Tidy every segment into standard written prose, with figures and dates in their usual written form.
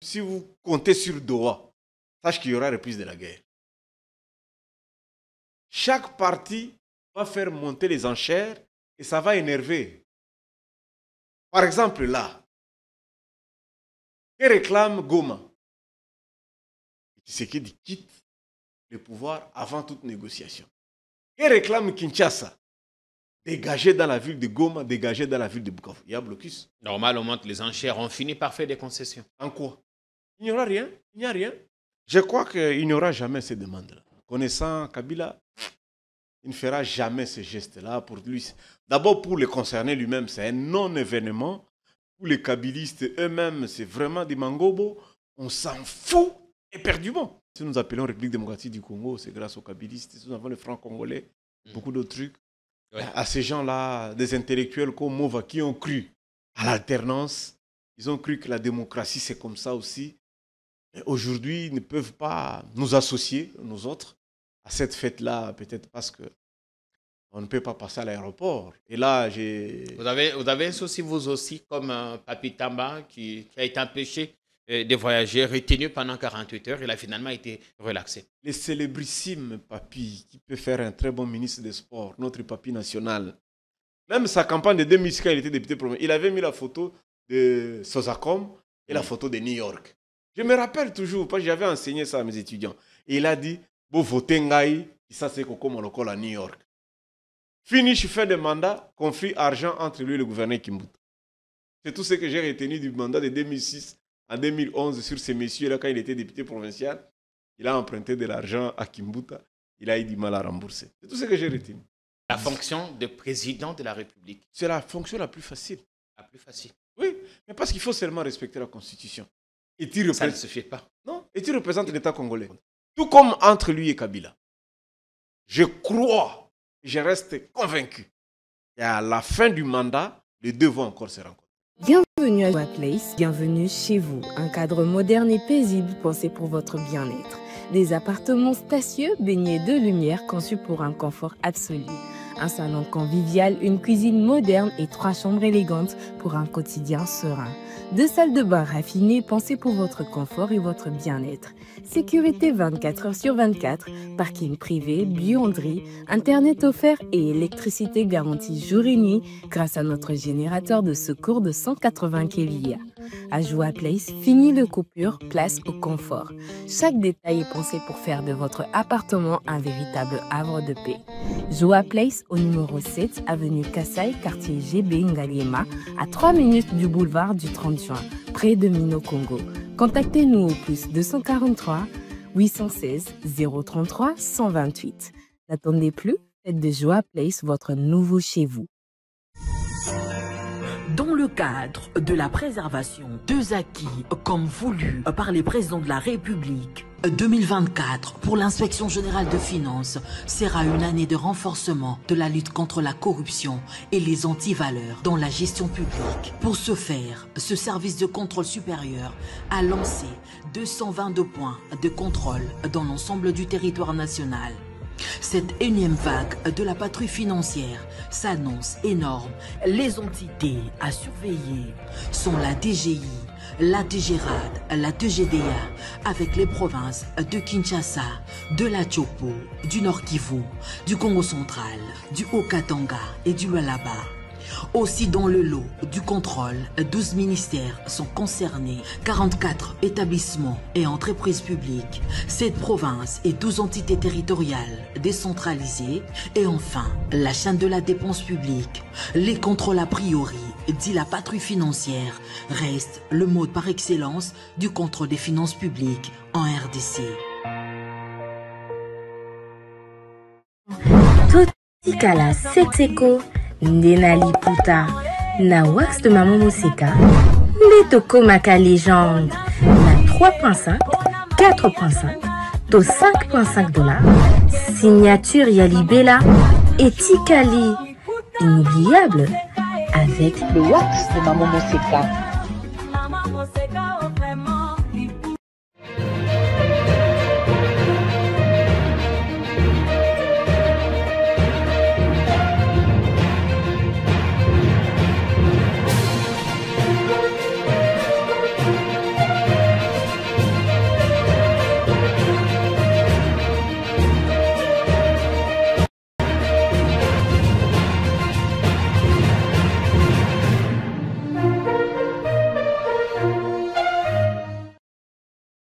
Si vous comptez sur Doha, sache qu'il y aura reprise de la guerre. Chaque parti va faire monter les enchères et ça va énerver. Par exemple, là, que réclame Goma? Tshisekedi quitte le pouvoir avant toute négociation. Que réclame Kinshasa? Dégagé dans la ville de Goma, dégagé dans la ville de Bukavu. Il y a blocus. Normalement, les enchères ont fini par faire des concessions. En quoi? Il n'y aura rien. Il n'y a rien. Je crois qu'il n'y aura jamais ces demandes-là. Connaissant Kabila, il ne fera jamais ce geste-là pour lui. D'abord, pour le concerner lui-même, c'est un non-événement. Pour les kabilistes eux-mêmes, c'est vraiment des mangobos. On s'en fout éperdument. Si nous appelons République démocratique du Congo, c'est grâce aux kabilistes. Nous avons les francs congolais, beaucoup d'autres trucs. Ouais. À ces gens-là, des intellectuels comme Mova, qui ont cru à l'alternance. Ils ont cru que la démocratie, c'est comme ça aussi. Aujourd'hui, ils ne peuvent pas nous associer, nous autres, à cette fête-là, peut-être parce qu'on ne peut pas passer à l'aéroport. Et là, Vous avez un souci, vous aussi, comme Papi Tamba, qui a été empêché de voyager, retenu pendant 48 heures. Il a finalement été relaxé. Le célébrissime Papi, qui peut faire un très bon ministre des Sports, notre Papi national. Même sa campagne de 2006, quand il était député provincial, il avait mis la photo de Sozacom et la photo de New York. Je me rappelle toujours, parce que j'avais enseigné ça à mes étudiants. Et il a dit, vous votez Ngaï, ça c'est Koko Molokol à New York. Finish fin de mandat, conflit argent entre lui et le gouverneur Kimbuta. C'est tout ce que j'ai retenu du mandat de 2006 à 2011 sur ces messieurs-là, quand il était député provincial. Il a emprunté de l'argent à Kimbuta. Il a eu du mal à rembourser. C'est tout ce que j'ai retenu. La fonction de président de la République. C'est la fonction la plus facile. La plus facile. Oui, mais parce qu'il faut seulement respecter la Constitution. Et ça ne se fait pas. Non, et tu représentes l'État congolais. Tout comme entre lui et Kabila. Je crois, je reste convaincu. Et à la fin du mandat, les deux vont encore se rencontrer. Bienvenue à Joa Place, bienvenue chez vous. Un cadre moderne et paisible pensé pour votre bien-être. Des appartements spacieux baignés de lumière conçus pour un confort absolu. Un salon convivial, une cuisine moderne et 3 chambres élégantes pour un quotidien serein. 2 salles de bain raffinées pensées pour votre confort et votre bien-être. Sécurité 24 heures sur 24, parking privé, buanderie, internet offert et électricité garantie jour et nuit grâce à notre générateur de secours de 180 kVA. À Joa Place, fini le coupure, place au confort. Chaque détail est pensé pour faire de votre appartement un véritable havre de paix. Joa Place au numéro 7, avenue Kassai, quartier GB Ngaliema, à 3 minutes du boulevard du 30 juin, près de Mino Congo. Contactez-nous au plus 243 816 033 128. N'attendez plus, faites de Joa Place votre nouveau chez vous. Dans le cadre de la préservation des acquis comme voulu par les présidents de la République, 2024 pour l'inspection générale de finances sera une année de renforcement de la lutte contre la corruption et les antivaleurs dans la gestion publique. Pour ce faire, ce service de contrôle supérieur a lancé 222 points de contrôle dans l'ensemble du territoire national. Cette énième vague de la patrouille financière s'annonce énorme. Les entités à surveiller sont la DGI, la DGRAD, la DGDA, avec les provinces de Kinshasa, de la Chopo, du Nord Kivu, du Congo central, du Haut-Katanga et du Lualaba. Aussi dans le lot du contrôle, 12 ministères sont concernés, 44 établissements et entreprises publiques, 7 provinces et 12 entités territoriales décentralisées et enfin la chaîne de la dépense publique. Les contrôles a priori, dit la patrouille financière, restent le mode par excellence du contrôle des finances publiques en RDC. Totikala Setseko Ndenali Puta na wax de Maman Moseka Letoko Maka légende na 3.5 4.5 to 5.5 $, signature Yalibela et Tikali inoubliable avec le wax de Maman Moseka.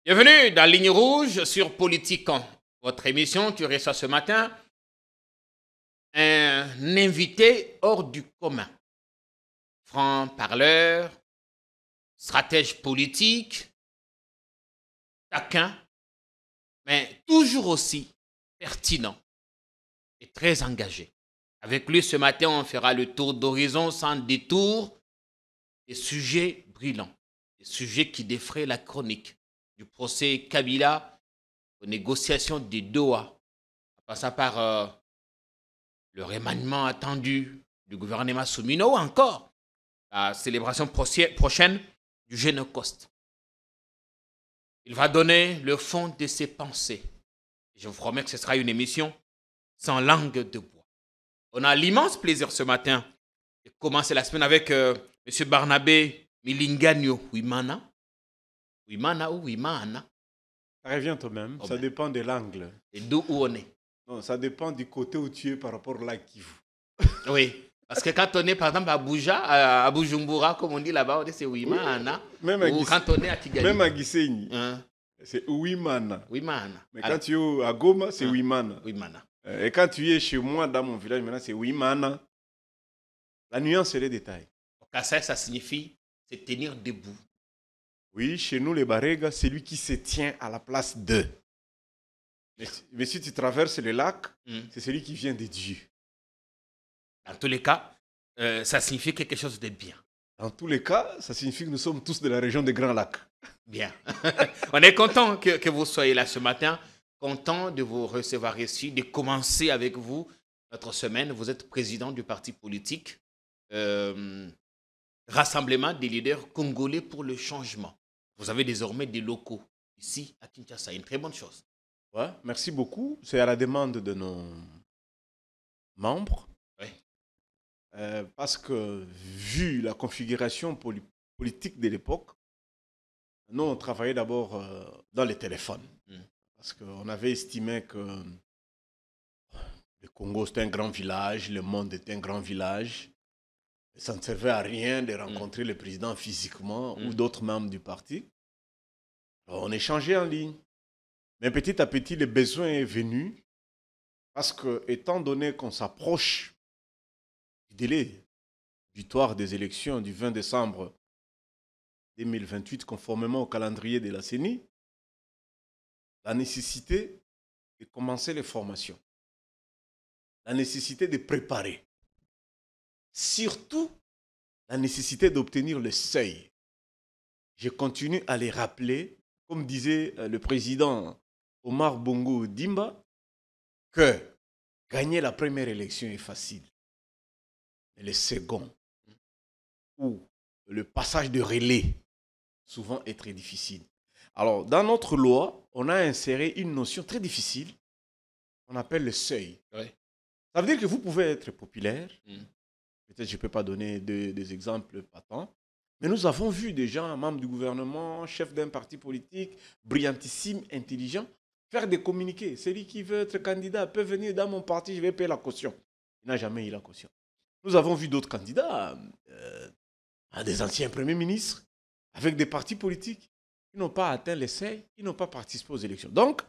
Bienvenue dans Ligne Rouge sur Politiquant, votre émission qui reçoit ce matin un invité hors du commun. Franc parleur, stratège politique, taquin, mais toujours aussi pertinent et très engagé. Avec lui, ce matin, on fera le tour d'horizon sans détour des sujets brûlants, des sujets qui défraient la chronique, du procès Kabila aux négociations des Doha, en passant par le remaniement attendu du gouvernement Soumino ou encore la célébration prochaine du Génocoste. Il va donner le fond de ses pensées. Je vous promets que ce sera une émission sans langue de bois. On a l'immense plaisir ce matin de commencer la semaine avec M. Barnabé Milingano Wimana. Wimana ou Wimana? Ça revient au même, ça dépend de l'angle. Et d'où on est? Non, ça dépend du côté où tu es par rapport à la Kivu. Oui, parce que quand on est par exemple à Abuja, à Bujumbura, comme on dit là-bas, on dit c'est Wimana. Même ou quand on est à Kigali. Même à Gisenyi, c'est Wimana. Wimana. Mais quand tu es à Goma, c'est Wimana. Wimana. Et quand tu es chez moi, dans mon village, maintenant, c'est Wimana. La nuance et les détails. Au Kassai, ça signifie se tenir debout. Oui, chez nous, les Barega, c'est lui qui se tient à la place d'eux. Mais si tu traverses le lac, c'est celui qui vient de Dieu. Dans tous les cas, ça signifie quelque chose de bien. Dans tous les cas, ça signifie que nous sommes tous de la région des Grands Lacs. Bien. On est content que vous soyez là ce matin, content de vous recevoir ici, de commencer avec vous notre semaine. Vous êtes président du parti politique Rassemblement des leaders congolais pour le changement. Vous avez désormais des locaux ici à Kinshasa, une très bonne chose. Ouais, merci beaucoup. C'est à la demande de nos membres. Oui. Parce que, vu la configuration politique de l'époque, nous, on travaillait d'abord dans les téléphones. Parce qu'on avait estimé que le Congo, c'était un grand village, le monde était un grand village. Ça ne servait à rien de rencontrer le président physiquement ou d'autres membres du parti. Alors, on échangeait en ligne. Mais petit à petit, le besoin est venu parce que, étant donné qu'on s'approche du délai butoir des élections du 20 décembre 2028, conformément au calendrier de la CENI, la nécessité de commencer les formations, la nécessité de préparer, surtout la nécessité d'obtenir le seuil. Je continue à les rappeler, comme disait le président Omar Bongo Dimba, que gagner la première élection est facile. Mais le second, ou le passage de relais, souvent est très difficile. Alors, dans notre loi, on a inséré une notion très difficile, qu'on appelle le seuil. Oui. Ça veut dire que vous pouvez être populaire. Peut-être je ne peux pas donner des exemples patents. Mais nous avons vu des gens, membres du gouvernement, chefs d'un parti politique, brillantissimes, intelligents, faire des communiqués. Celui qui veut être candidat peut venir dans mon parti, je vais payer la caution. Il n'a jamais eu la caution. Nous avons vu d'autres candidats, des anciens premiers ministres, avec des partis politiques qui n'ont pas atteint les seuils, qui n'ont pas participé aux élections. Donc,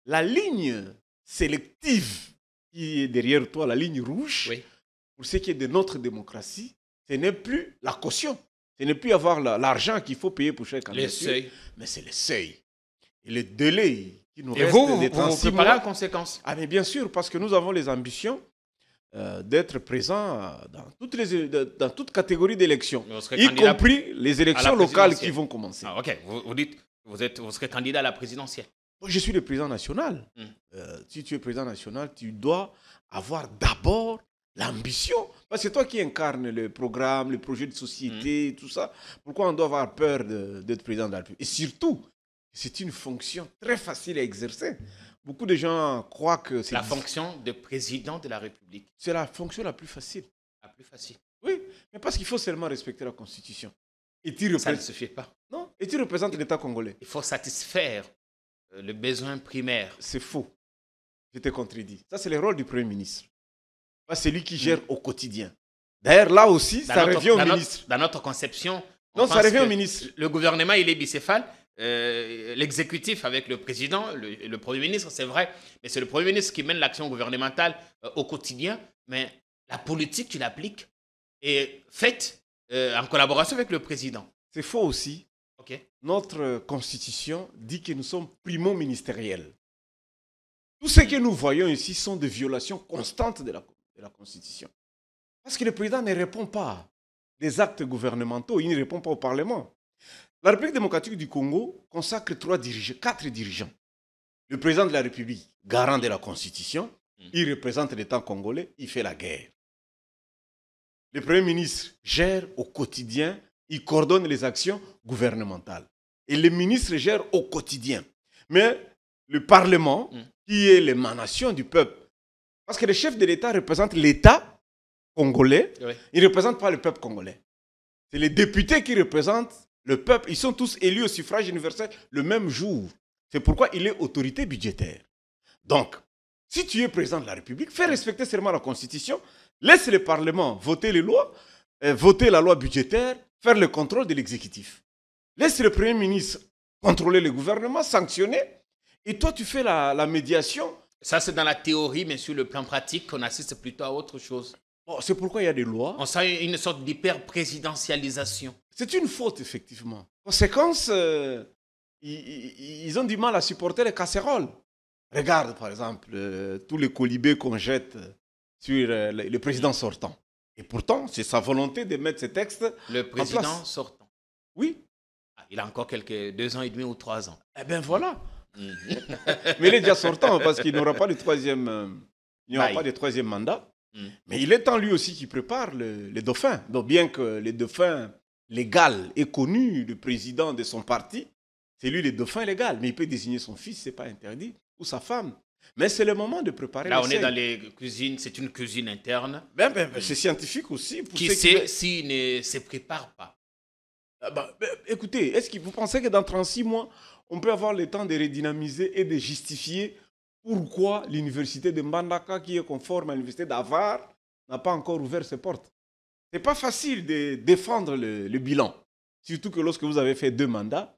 la ligne sélective qui est derrière toi, la ligne rouge, pour ce qui est de notre démocratie, ce n'est plus la caution. Ce n'est plus avoir l'argent qu'il faut payer pour chaque candidature, mais c'est le seuil. Et le délai qui nous reste d'être en 6 mois. En conséquence. Ah, mais bien sûr, parce que nous avons les ambitions d'être présents dans toute catégorie d'élections, y compris les élections locales qui vont commencer. Ah, ok, vous dites que vous serez candidat à la présidentielle. Je suis le président national. Si tu es président national, tu dois avoir d'abord l'ambition. Parce que c'est toi qui incarnes le programme, le projet de société, tout ça. Pourquoi on doit avoir peur d'être président de la République? Et surtout, c'est une fonction très facile à exercer. Beaucoup de gens croient que c'est... La fonction de président de la République. C'est la fonction la plus facile. La plus facile. Oui, mais parce qu'il faut seulement respecter la Constitution. Et ça ne suffit pas. Non, et tu représentes l'État congolais. Il faut satisfaire le besoin primaire. C'est faux. Je te contredis. Ça, c'est le rôle du Premier ministre. C'est lui qui gère au quotidien. D'ailleurs, là aussi, ça revient au ministre. Dans notre conception, non, ça revient au ministre. Le gouvernement, il est bicéphale. l'exécutif avec le président, le Premier ministre, c'est vrai, mais c'est le Premier ministre qui mène l'action gouvernementale au quotidien, mais la politique, tu l'appliques et faite en collaboration avec le président. C'est faux aussi. Okay. Notre constitution dit que nous sommes primo-ministériels. Tout ce que nous voyons ici sont des violations constantes de la constitution. Parce que le président ne répond pas des actes gouvernementaux, il ne répond pas au Parlement. La République démocratique du Congo consacre 4 dirigeants. Le président de la République, garant de la Constitution, il représente l'État congolais, il fait la guerre. Le Premier ministre gère au quotidien, il coordonne les actions gouvernementales. Et le ministre gère au quotidien. Mais le Parlement, qui est l'émanation du peuple, parce que le chef de l'État représente l'État congolais, il ne représente pas le peuple congolais. C'est les députés qui représentent le peuple. Ils sont tous élus au suffrage universel le même jour. C'est pourquoi il est autorité budgétaire. Donc, si tu es président de la République, fais respecter seulement la Constitution, laisse le Parlement voter les lois, voter la loi budgétaire, faire le contrôle de l'exécutif. Laisse le Premier ministre contrôler le gouvernement, sanctionner, et toi tu fais la médiation. Ça c'est dans la théorie, mais sur le plan pratique, on assiste plutôt à autre chose. Bon, c'est pourquoi il y a des lois. On sent une sorte d'hyper-présidentialisation. C'est une faute, effectivement. Conséquence, ils ont du mal à supporter les casseroles. Regarde, par exemple, tous les colibés qu'on jette sur le président sortant. Et pourtant, c'est sa volonté de mettre ces textes Le président en place. sortant. Oui. Ah, il a encore 2 ans et demi ou 3 ans. Eh bien, voilà. Mais il est déjà sortant parce qu'il n'aura pas de troisième, pas de troisième mandat. Mais il est temps lui aussi qu'il prépare les dauphins. Donc bien que le dauphin légal est connu, le président de son parti, c'est lui le dauphin légal. Mais il peut désigner son fils, ce n'est pas interdit, ou sa femme. Mais c'est le moment de préparer. Là, on est dans les cuisines, c'est une cuisine interne. C'est scientifique aussi. Pour qui sait s'il ne se prépare pas? Écoutez, est-ce que vous pensez que dans 36 mois, on peut avoir le temps de redynamiser et de justifier pourquoi l'université de Mbandaka, qui est conforme à l'université d'Avar, n'a pas encore ouvert ses portes? Ce n'est pas facile de défendre le bilan. Surtout que lorsque vous avez fait 2 mandats,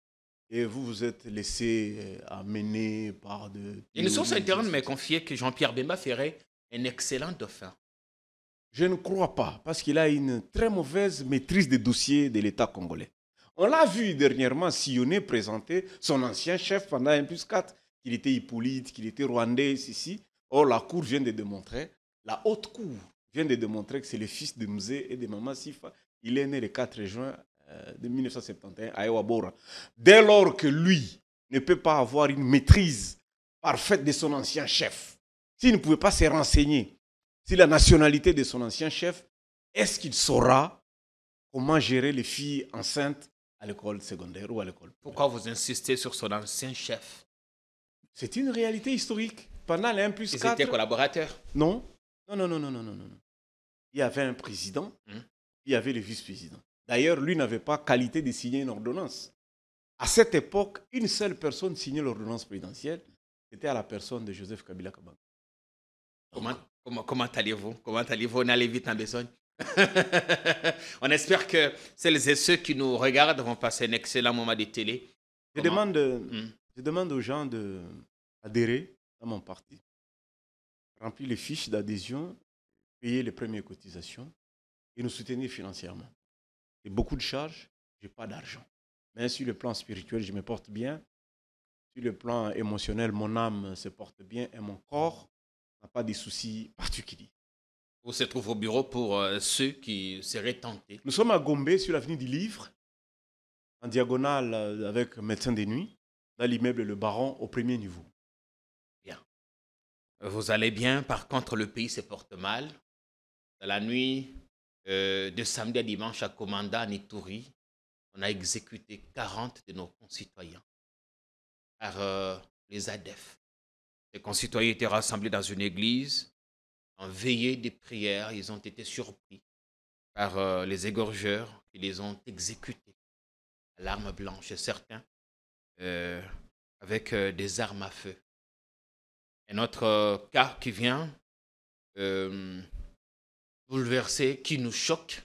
et vous vous êtes laissé amener par de... Une source interne m'a confié que Jean-Pierre Bemba ferait un excellent dauphin. Je ne crois pas, parce qu'il a une très mauvaise maîtrise des dossiers de l'État congolais. On l'a vu dernièrement sillonner, présenter son ancien chef pendant 1+4, qu'il était Hippolyte, qu'il était rwandais, ici. Or, la Cour vient de démontrer, la Haute Cour vient de démontrer que c'est le fils de Mzé et de Maman Sifa. Il est né le 4 juin de 1971 à Ewabora. Dès lors que lui ne peut pas avoir une maîtrise parfaite de son ancien chef, s'il ne pouvait pas se renseigner sur la nationalité de son ancien chef, est-ce qu'il saura comment gérer les filles enceintes à l'école secondaire ou à l'école? Pourquoi vous insistez sur son ancien chef? C'est une réalité historique. Pendant les 1+4... Ils étaient collaborateurs? Non. Non. Il y avait un président, il y avait le vice-président. D'ailleurs, lui n'avait pas qualité de signer une ordonnance. À cette époque, une seule personne signait l'ordonnance présidentielle. C'était à la personne de Joseph Kabila Kabanga. Comment allez-vous? Comment allez-vous? On allait vite en besogne. On espère que celles et ceux qui nous regardent vont passer un excellent moment de télé. Je demande aux gens d'adhérer à mon parti, remplir les fiches d'adhésion, payer les premières cotisations et nous soutenir financièrement. J'ai beaucoup de charges, je n'ai pas d'argent. Mais sur le plan spirituel, je me porte bien. Sur le plan émotionnel, mon âme se porte bien et mon corps n'a pas de soucis particuliers. Où se trouve au bureau pour ceux qui seraient tentés? Nous sommes à Gombe, sur l'avenue du Livre, en diagonale avec médecin de nuit, dans l'immeuble Le Baron, au 1er niveau. Bien. Vous allez bien, par contre, le pays se porte mal. Dans la nuit de samedi à dimanche à Komanda, à Ituri, on a exécuté 40 de nos concitoyens par les ADEF. Les concitoyens étaient rassemblés dans une église, en veillée de prière. Ils ont été surpris par les égorgeurs qui les ont exécutés à l'arme blanche, et certains avec des armes à feu. Un autre cas qui vient bouleverser, qui nous choque.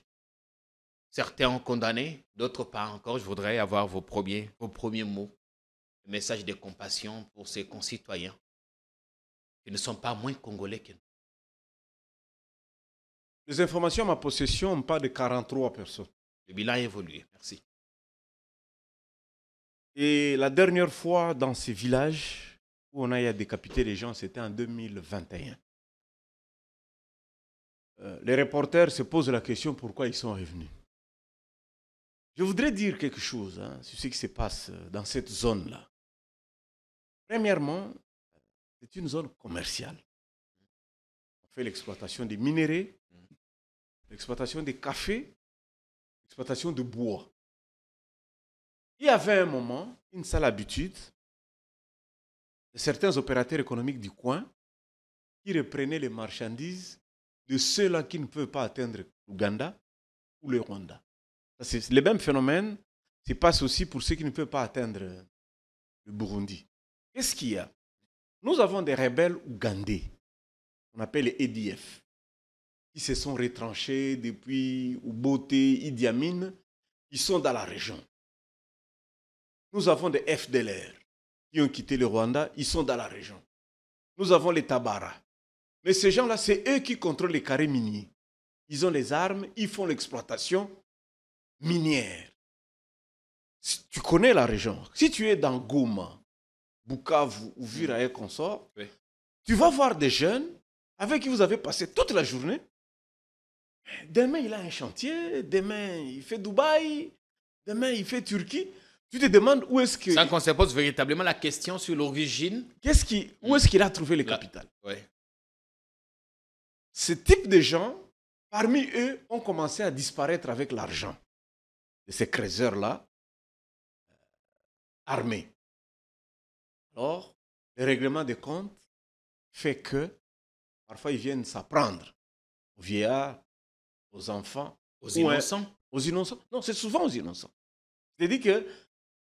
Certains ont condamné, d'autres pas encore. Je voudrais avoir vos premiers mots. le message de compassion pour ses concitoyens qui ne sont pas moins congolais que nous. Les informations à ma possession, on parle de 43 personnes. Le bilan a évolué. Merci. Et la dernière fois dans ces villages où on a décapité les gens, c'était en 2021. Les reporters se posent la question pourquoi ils sont revenus. Je voudrais dire quelque chose sur ce qui se passe dans cette zone-là. Premièrement, c'est une zone commerciale. On fait l'exploitation des minéraux, l'exploitation des cafés, l'exploitation de bois. Il y avait un moment, une sale habitude, de certains opérateurs économiques du coin qui reprenaient les marchandises de ceux-là qui ne peuvent pas atteindre l'Ouganda ou le Rwanda. C'est le même phénomène se passe aussi pour ceux qui ne peuvent pas atteindre le Burundi. Qu'est-ce qu'il y a? Nous avons des rebelles ougandais, on appelle les EDF, qui se sont retranchés depuis Obote, Idi Amin, ils sont dans la région. Nous avons des FDLR qui ont quitté le Rwanda, ils sont dans la région. Nous avons les Tabara. Mais ces gens-là, c'est eux qui contrôlent les carrés miniers. Ils ont les armes, ils font l'exploitation minière. Si tu connais la région. Si tu es dans Goma, Bukavu ou Vira et consort, oui, tu vas voir des jeunes avec qui vous avez passé toute la journée. Demain, il a un chantier. Demain, il fait Dubaï. Demain, il fait Turquie. Tu te demandes où est-ce que... Sans qu'on se pose véritablement la question sur l'origine. Où est-ce qu'il a trouvé le capital? Oui. Ce type de gens, parmi eux, ont commencé à disparaître avec l'argent de ces creuseurs-là, armés. Alors, le règlement des comptes fait que, parfois, ils viennent s'apprendre aux vieillards, aux enfants. Aux innocents. Aux innocents. Non, c'est souvent aux innocents. C'est-à-dire que,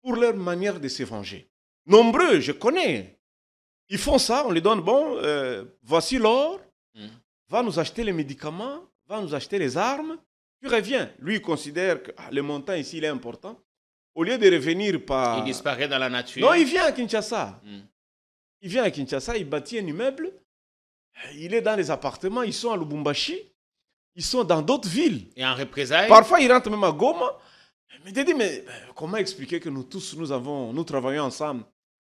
pour leur manière de se venger, nombreux, je connais, ils font ça, on les donne, bon, voici l'or, va nous acheter les médicaments, va nous acheter les armes, tu reviens. Lui, il considère que le montant ici, il est important. Au lieu de revenir par... Il disparaît dans la nature. Non, il vient à Kinshasa. Il vient à Kinshasa, il bâtit un immeuble, il est dans les appartements, ils sont à Lubumbashi, ils sont dans d'autres villes. Et en représailles? Parfois, ils rentrent même à Goma. Mais tu dis, mais comment expliquer que nous tous, nous travaillons ensemble?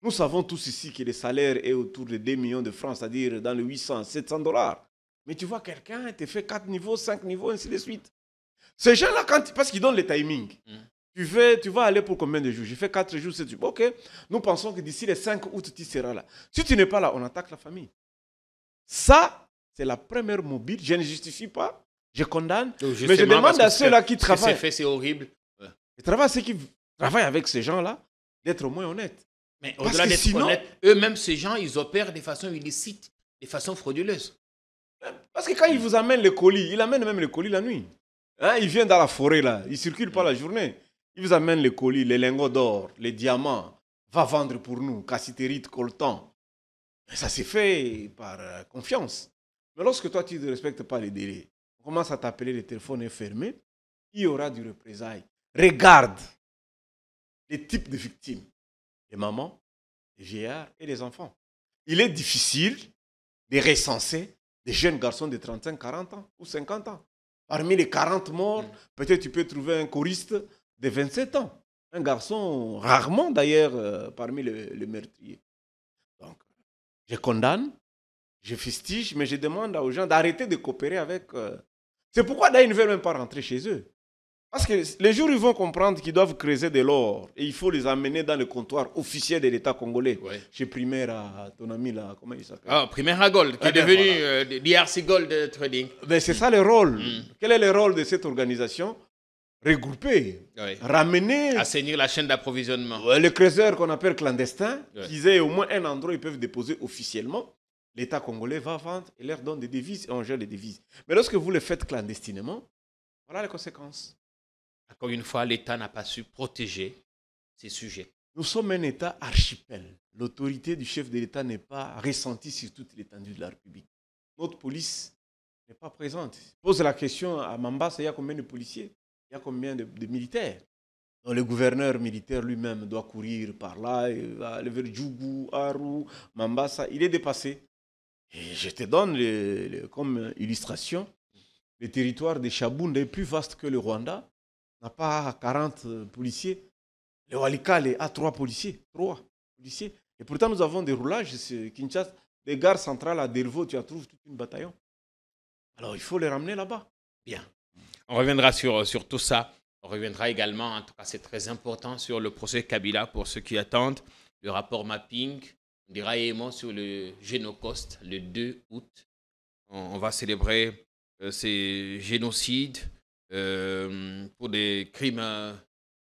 Nous savons tous ici que le salaire est autour de 2 millions de francs, c'est-à-dire dans les 800, 700 dollars. Mais tu vois quelqu'un, te fait 4 niveaux, 5 niveaux, ainsi de suite. Ces gens-là, parce qu'ils donnent le timing, tu vas aller pour combien de jours? J'ai fait 4 jours, 7 jours. Ok, nous pensons que d'ici le 5 août, tu seras là. Si tu n'es pas là, on attaque la famille. Ça, c'est la première mobile. Je ne justifie pas, je condamne. Mais je demande à ceux-là qui travaillent. C'est horrible. Je travaille à ceux qui travaillent avec ces gens-là d'être au moins honnêtes. Mais au-delà d'être honnêtes, eux-mêmes, ces gens, ils opèrent de façon illicite, de façon frauduleuse. Parce que quand ils vous amènent le colis, ils amènent même le colis la nuit. Hein, ils viennent dans la forêt, là. Ils ne circulent pas la journée. Ils vous amènent les colis, les lingots d'or, les diamants. Va vendre pour nous, cassiterite, coltan. Ça s'est fait par confiance. Mais lorsque toi, tu ne respectes pas les délais, on commence à t'appeler, le téléphone est fermé, il y aura du représailles. Regarde les types de victimes. Les mamans, les vieillards et les enfants. Il est difficile de recenser des jeunes garçons de 35, 40 ans ou 50 ans. Parmi les 40 morts, peut-être tu peux trouver un choriste de 27 ans. Un garçon, rarement d'ailleurs, parmi les meurtriers. Donc, je condamne, je fustige, mais je demande aux gens d'arrêter de coopérer avec... C'est pourquoi d'ailleurs ils ne veulent même pas rentrer chez eux. Parce que les jours où ils vont comprendre qu'ils doivent creuser de l'or et il faut les amener dans le comptoir officiel de l'État congolais. Ouais. Chez Primaire, à ton ami là, comment il s'appelle? Ah, Primaire à Gold, qui est devenu DRC Gold Trading. Ben, c'est ça le rôle. Quel est le rôle de cette organisation? Regrouper, ramener... Assainir la chaîne d'approvisionnement. Les creuseurs qu'on appelle clandestins, qu'ils aient au moins un endroit où ils peuvent déposer officiellement. L'État congolais va vendre et leur donne des devises et on gère les devises. Mais lorsque vous le faites clandestinement, voilà les conséquences. Encore une fois, l'État n'a pas su protéger ces sujets. Nous sommes un État archipel. L'autorité du chef de l'État n'est pas ressentie sur toute l'étendue de la République. Notre police n'est pas présente. Pose la question à Mambasa, il y a combien de policiers? Il y a combien de militaires? Donc, le gouverneur militaire lui-même doit courir par là, il va aller vers Djougou, Aru, Mambasa. Il est dépassé. Et je te donne comme illustration, le territoire de Chabunda est plus vaste que le Rwanda. On n'a pas 40 policiers. Le Walikale a 3 policiers. 3 policiers. Et pourtant, nous avons des roulages. Kinshasa, des gares centrales à Delvaux, tu trouves toute une bataillon. Alors, il faut les ramener là-bas. Bien. On reviendra sur tout ça. On reviendra également, en tout cas, c'est très important, sur le procès Kabila pour ceux qui attendent. Le rapport mapping. On dira également sur le Génocost le 2 août. On va célébrer ces génocides pour des crimes,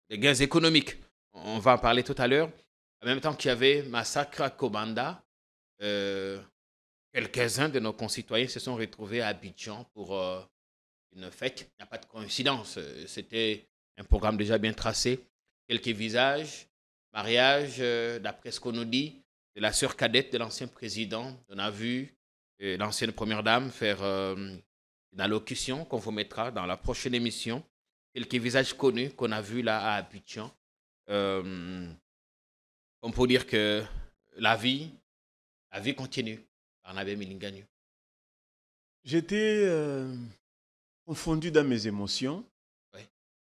des gains économiques. On va en parler tout à l'heure. En même temps qu'il y avait massacre à Kobanda, quelques-uns de nos concitoyens se sont retrouvés à Abidjan pour une fête. Il n'y a pas de coïncidence. C'était un programme déjà bien tracé. Quelques visages, mariage, d'après ce qu'on nous dit, de la sœur cadette de l'ancien président. On a vu l'ancienne première dame faire une allocution qu'on vous mettra dans la prochaine émission. Quelques visages connus qu'on a vus là à Abidjan. On peut dire que la vie continue. Barnabé Milinganyo. J'étais confondu dans mes émotions. Oui.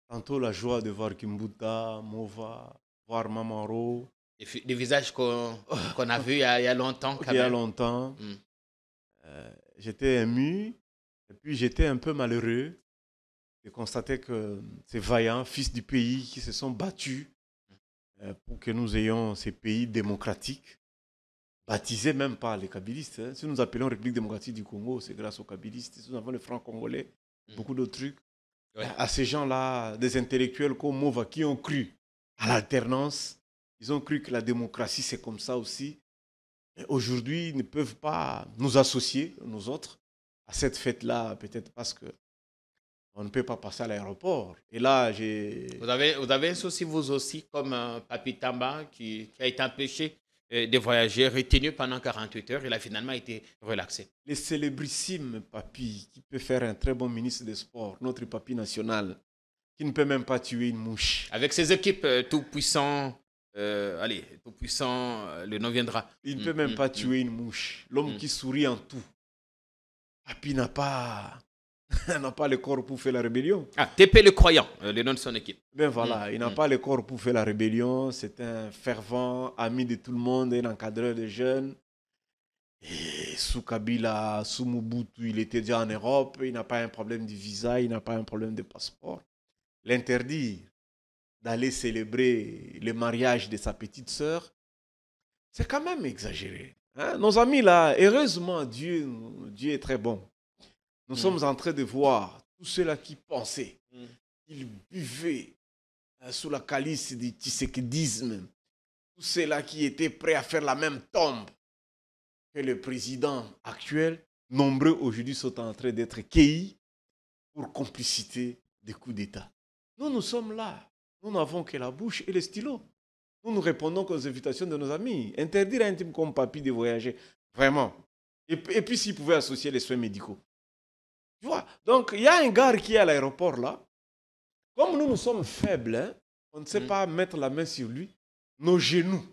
Tantôt la joie de voir Kimbuta, Mova, voir Mamaro. Des visages qu'on a vus il y a longtemps. Il y a longtemps. J'étais ému. Et puis j'étais un peu malheureux de constater que ces vaillants fils du pays qui se sont battus pour que nous ayons ces pays démocratiques, baptisés même par les kabylistes. Si nous appelons République démocratique du Congo, c'est grâce aux kabylistes. Si nous avons les francs congolais, beaucoup d'autres trucs. Ouais. À ces gens-là, des intellectuels comme Mova, qui ont cru à l'alternance, ils ont cru que la démocratie, c'est comme ça aussi. Aujourd'hui, ils ne peuvent pas nous associer, nous autres, à cette fête-là, peut-être parce que on ne peut pas passer à l'aéroport. Et là, Vous avez un souci, vous aussi, comme Papi Tamba, qui a été empêché de voyager, retenu pendant 48 heures. Il a finalement été relaxé. Le célébrissime Papi, qui peut faire un très bon ministre des Sports, notre Papi national, qui ne peut même pas tuer une mouche. Avec ses équipes tout-puissants, tout-puissant, le nom viendra. Il ne peut même pas tuer une mouche. L'homme qui sourit en tout. Papi n'a pas le corps pour faire la rébellion. Ah, TP le croyant, le nom de son équipe. Ben voilà, il n'a pas le corps pour faire la rébellion. C'est un fervent ami de tout le monde, un encadreur de jeunes. Et sous Kabila, sous Mobutu, il était déjà en Europe. Il n'a pas un problème de visa, il n'a pas un problème de passeport. L'interdire d'aller célébrer le mariage de sa petite sœur, c'est quand même exagéré. Hein? Nos amis là, heureusement, Dieu est très bon. Nous sommes en train de voir tous ceux-là qui pensaient, qu'ils buvaient sous la calice du tshisekidisme, tous ceux-là qui étaient prêts à faire la même tombe que le président actuel, nombreux aujourd'hui sont en train d'être cueillis pour complicité des coups d'État. Nous sommes là. Nous n'avons que la bouche et le stylo. Nous répondons aux invitations de nos amis. Interdire à un type comme Papi de voyager, vraiment. Et puis s'il pouvait associer les soins médicaux. Tu vois, donc il y a un gars qui est à l'aéroport là. Comme nous sommes faibles, hein, on ne sait pas mettre la main sur lui. Nos genoux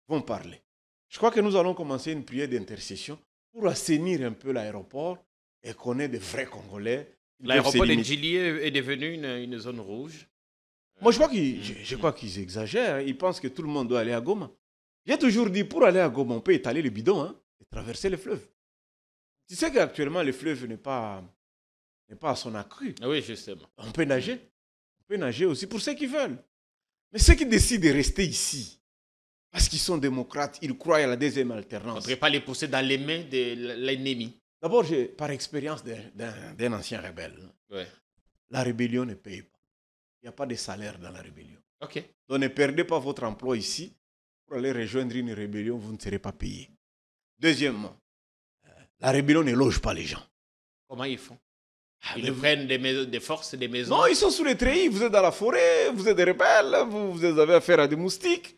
vont parler. Je crois que nous allons commencer une prière d'intercession pour assainir un peu l'aéroport et qu'on ait de vrais Congolais. L'aéroport de Djili est devenu une zone rouge. Moi, je crois qu'ils exagèrent. Ils pensent que tout le monde doit aller à Goma. J'ai toujours dit, pour aller à Goma, on peut étaler le bidon et traverser le fleuve. Tu sais qu'actuellement, le fleuve n'est pas à son accru. Oui, justement. On peut nager. On peut nager aussi pour ceux qui veulent. Mais ceux qui décident de rester ici, parce qu'ils sont démocrates, ils croient à la deuxième alternance. On ne devrait pas les pousser dans les mains de l'ennemi. D'abord, par expérience d'un ancien rebelle, la rébellion ne paye pas. Il n'y a pas de salaire dans la rébellion. Ok. Donc ne perdez pas votre emploi ici. Pour aller rejoindre une rébellion, vous ne serez pas payé. Deuxièmement, la rébellion ne loge pas les gens. Comment ils font? Ils prennent des forces, des maisons? Non, ils sont sous les treillis. Vous êtes dans la forêt, vous êtes des rebelles, vous avez affaire à des moustiques.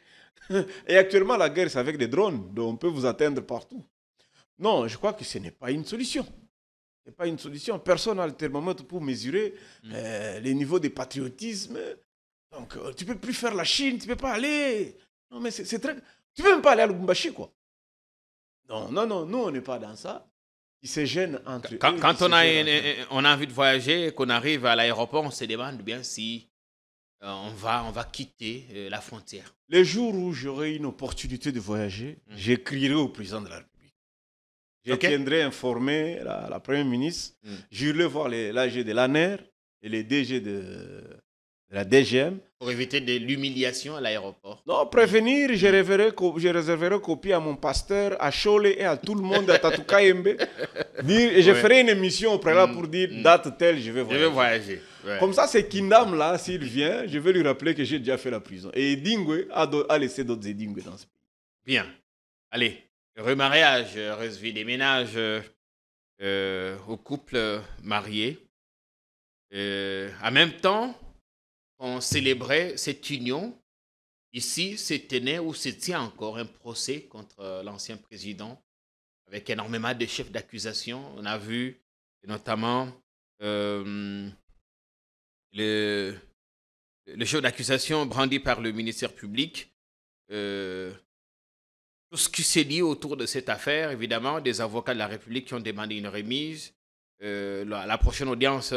Et actuellement, la guerre, c'est avec des drones. Donc on peut vous atteindre partout. Non, je crois que ce n'est pas une solution. Ce n'est pas une solution. Personne n'a le thermomètre pour mesurer les niveaux de patriotisme Donc, tu ne peux plus faire la Chine, tu ne peux pas aller. Non, mais c'est très... Tu ne peux même pas aller à Lubumbashi, quoi. Non, nous, on n'est pas dans ça. Ils se gênent entre eux. Quand on a envie de voyager et qu'on arrive à l'aéroport, on se demande bien si on va quitter la frontière. Les jours où j'aurai une opportunité de voyager, j'écrirai au président de la République. Je tiendrai informer la Première ministre. J'irai voir l'AG de l'ANER et les DG de la DGM. Pour éviter de l'humiliation à l'aéroport. Non, prévenir, je réserverai copie à mon pasteur, à Chole et à tout le monde, à Tatoukaembe. Et je ferai une émission au préalable pour dire date telle, je vais voyager. Ouais. Comme ça, c'est Kindam là, s'il vient, je vais lui rappeler que j'ai déjà fait la prison. Et Edingwe a laissé d'autres Edingwe dans ce pays. Bien. Allez, remariage, heureuse vie des ménages aux couples mariés. En même temps, on célébrait cette union. Ici, se tenait ou se tient encore un procès contre l'ancien président avec énormément de chefs d'accusation. On a vu notamment le chef d'accusation brandi par le ministère public. Tout ce qui s'est dit autour de cette affaire, évidemment, des avocats de la République qui ont demandé une remise. La prochaine audience,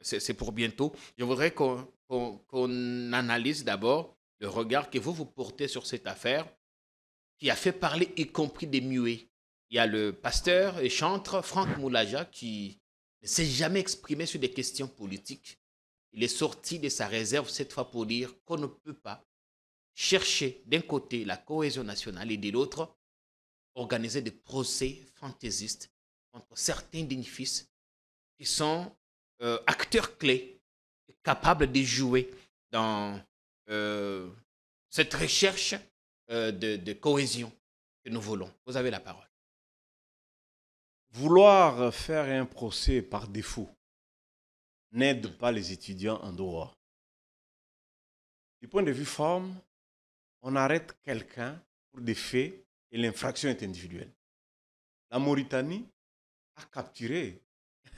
c'est pour bientôt. Je voudrais qu'on analyse d'abord le regard que vous portez sur cette affaire qui a fait parler y compris des muets. Il y a le pasteur et chantre Franck Moulaja qui ne s'est jamais exprimé sur des questions politiques. Il est sorti de sa réserve cette fois pour dire qu'on ne peut pas chercher d'un côté la cohésion nationale et de l'autre organiser des procès fantaisistes contre certains bénéfices qui sont acteurs clés capables de jouer dans cette recherche de cohésion que nous voulons. Vous avez la parole. Vouloir faire un procès par défaut n'aide pas les étudiants en droit. Du point de vue forme, on arrête quelqu'un pour des faits et l'infraction est individuelle. La Mauritanie a capturé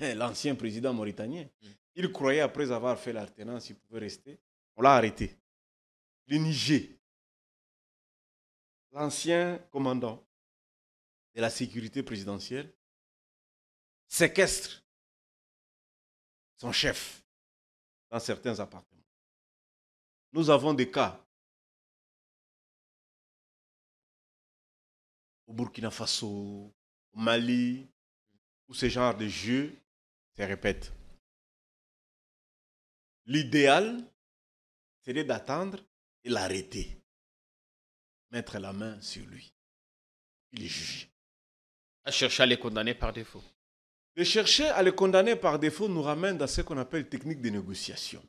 l'ancien président mauritanien. Il croyait, après avoir fait l'alternance, qu'il pouvait rester. On l'a arrêté. Le Niger, l'ancien commandant de la sécurité présidentielle, séquestre son chef dans certains appartements. Nous avons des cas au Burkina Faso, au Mali, où ce genre de jeu se répète. L'idéal, c'est d'attendre et l'arrêter. Mettre la main sur lui. Il est jugé. À chercher à les condamner par défaut. De chercher à les condamner par défaut nous ramène dans ce qu'on appelle technique de négociation.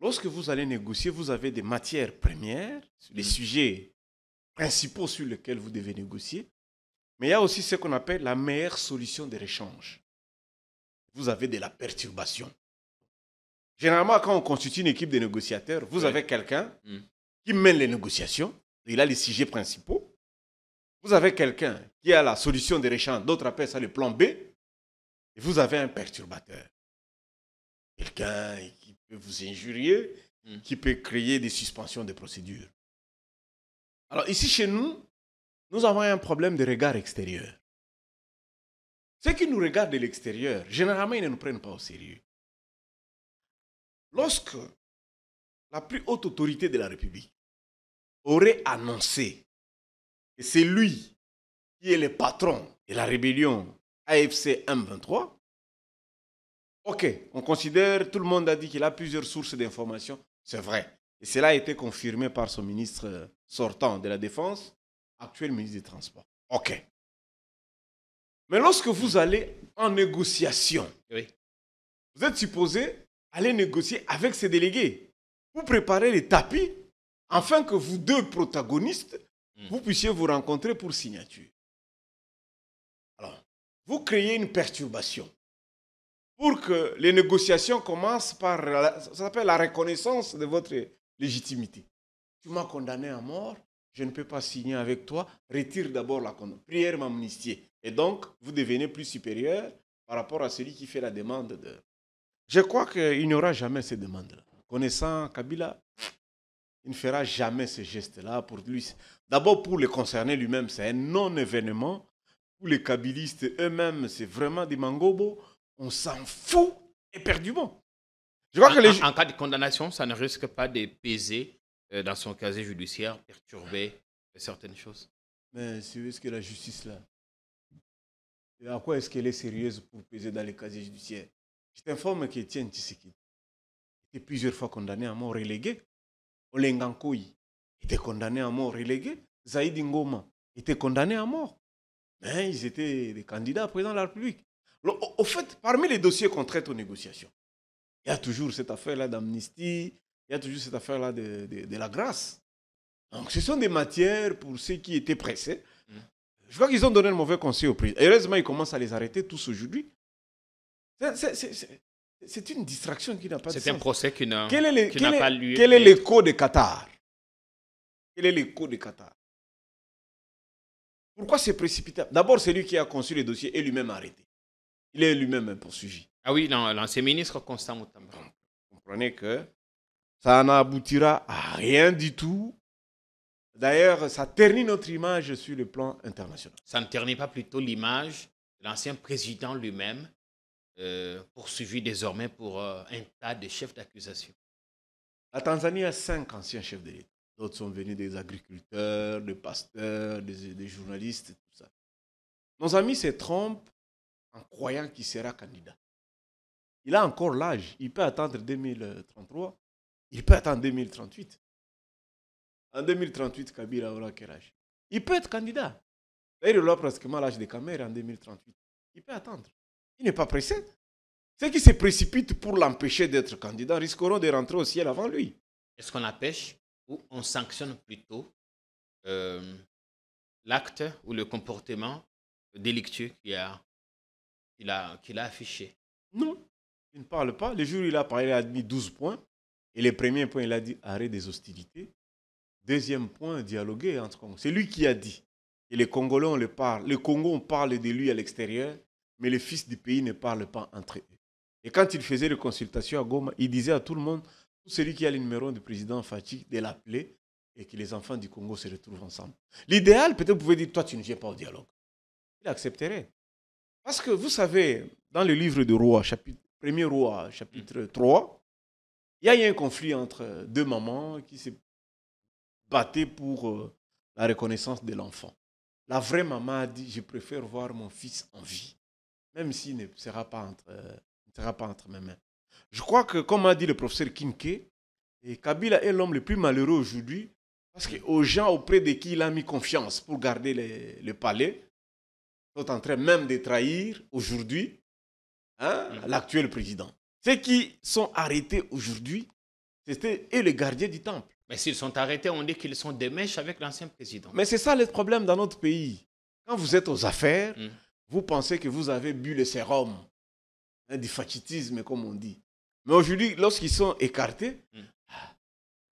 Lorsque vous allez négocier, vous avez des matières premières, des sujets principaux sur lesquels vous devez négocier, mais il y a aussi ce qu'on appelle la meilleure solution de l'échange. Vous avez de la perturbation. Généralement, quand on constitue une équipe de négociateurs, vous avez quelqu'un qui mène les négociations, il a les sujets principaux. Vous avez quelqu'un qui a la solution de l'échange, d'autres appellent ça le plan B, et vous avez un perturbateur. Quelqu'un qui peut vous injurier, qui peut créer des suspensions de procédures. Alors ici, chez nous, nous avons un problème de regard extérieur. Ceux qui nous regardent de l'extérieur, généralement, ils ne nous prennent pas au sérieux. Lorsque la plus haute autorité de la République aurait annoncé que c'est lui qui est le patron de la rébellion AFC M23, ok, on considère, tout le monde a dit qu'il a plusieurs sources d'informations, c'est vrai. Et cela a été confirmé par son ministre sortant de la Défense, actuel ministre des Transports. Ok. Mais lorsque vous allez en négociation, vous êtes supposé aller négocier avec ces délégués. Vous préparez les tapis afin que vous deux protagonistes, vous puissiez vous rencontrer pour signature. Alors, vous créez une perturbation pour que les négociations commencent par, ça s'appelle la reconnaissance de votre légitimité. Tu m'as condamné à mort, je ne peux pas signer avec toi, retire d'abord la condamnation. Prière m'amnistier. Et donc, vous devenez plus supérieur par rapport à celui qui fait la demande de... Je crois qu'il n'y aura jamais ces demandes-là. connaissant Kabila, il ne fera jamais ce geste-là pour lui. D'abord, pour le concerner lui-même, c'est un non-événement. Pour les Kabilistes eux-mêmes, c'est vraiment des mangobos. On s'en fout éperdument. Je crois que en cas de condamnation, ça ne risque pas de peser dans son casier judiciaire, perturber certaines choses. Mais c'est est-ce que la justice, là, à quoi est-ce qu'elle est sérieuse pour peser dans les casiers judiciaires? Je t'informe qu'Étienne Tshisekedi était plusieurs fois condamné à mort relégué. Olengankoy était condamné à mort relégué. Zaïd Ngoma était condamné à mort. Mais ils étaient des candidats à président de la République. Au fait, parmi les dossiers qu'on traite aux négociations, il y a toujours cette affaire-là d'amnistie, il y a toujours cette affaire-là de la grâce. Donc, ce sont des matières pour ceux qui étaient pressés. Je crois qu'ils ont donné un mauvais conseil au président. Heureusement, ils commencent à les arrêter tous aujourd'hui. C'est une distraction qui n'a pas de sens. C'est un procès qui n'a pas lieu. Quel est l'écho de Qatar? Quel est l'écho de Qatar? Pourquoi c'est précipité? D'abord, c'est lui qui a conçu le dossier et lui-même arrêté. Il est lui-même poursuivi. Ah oui, l'ancien ministre Constant Moutamba. Vous comprenez que ça n'aboutira à rien du tout. D'ailleurs, ça ternit notre image sur le plan international. Ça ne ternit pas plutôt l'image de l'ancien président lui-même, poursuivi désormais pour un tas de chefs d'accusation. La Tanzanie a 5 anciens chefs de l'État. D'autres sont venus des agriculteurs, des pasteurs, des journalistes, tout ça. Nos amis se trompent en croyant qu'il sera candidat. Il a encore l'âge. Il peut attendre 2033. Il peut attendre 2038. En 2038, Kabila aura quel âge? Il peut être candidat. D'ailleurs, il aura pratiquement l'âge de Kamer en 2038. Il peut attendre. Il n'est pas pressé. Ceux qui se précipitent pour l'empêcher d'être candidat risqueront de rentrer au ciel avant lui. Est-ce qu'on empêche ou on sanctionne plutôt l'acte ou le comportement délictueux qu'il a affiché? Non, il ne parle pas. Le jour où il a parlé, il a mis 12 points. Et le premier point, il a dit arrêt des hostilités. Deuxième point, dialoguer entre Congolais. C'est lui qui a dit. Et les Congolais, on le parle. Le Congo, on parle de lui à l'extérieur, mais les fils du pays ne parlent pas entre eux. Et quand il faisait les consultations à Goma, il disait à tout le monde, tout celui qui a le numéro du président Fachi, de l'appeler et que les enfants du Congo se retrouvent ensemble. L'idéal, peut-être vous pouvez dire, toi, tu ne viens pas au dialogue. Il accepterait. Parce que vous savez, dans le livre de Roi, premier Roi, chapitre 3, il y a eu un conflit entre deux mamans qui se battaient pour la reconnaissance de l'enfant. La vraie maman a dit, je préfère voir mon fils en vie, même s'il ne sera pas entre mes mains. Je crois que, comme a dit le professeur Kinke, Kabila est l'homme le plus malheureux aujourd'hui parce qu'aux gens auprès de qui il a mis confiance pour garder le palais sont en train même de trahir aujourd'hui l'actuel président. Ceux qui sont arrêtés aujourd'hui, c'était eux les gardiens du temple. Mais s'ils sont arrêtés, on dit qu'ils sont des mèches avec l'ancien président. Mais c'est ça le problème dans notre pays. Quand vous êtes aux affaires, vous pensez que vous avez bu le sérum du fachitisme, comme on dit. Mais aujourd'hui, lorsqu'ils sont écartés,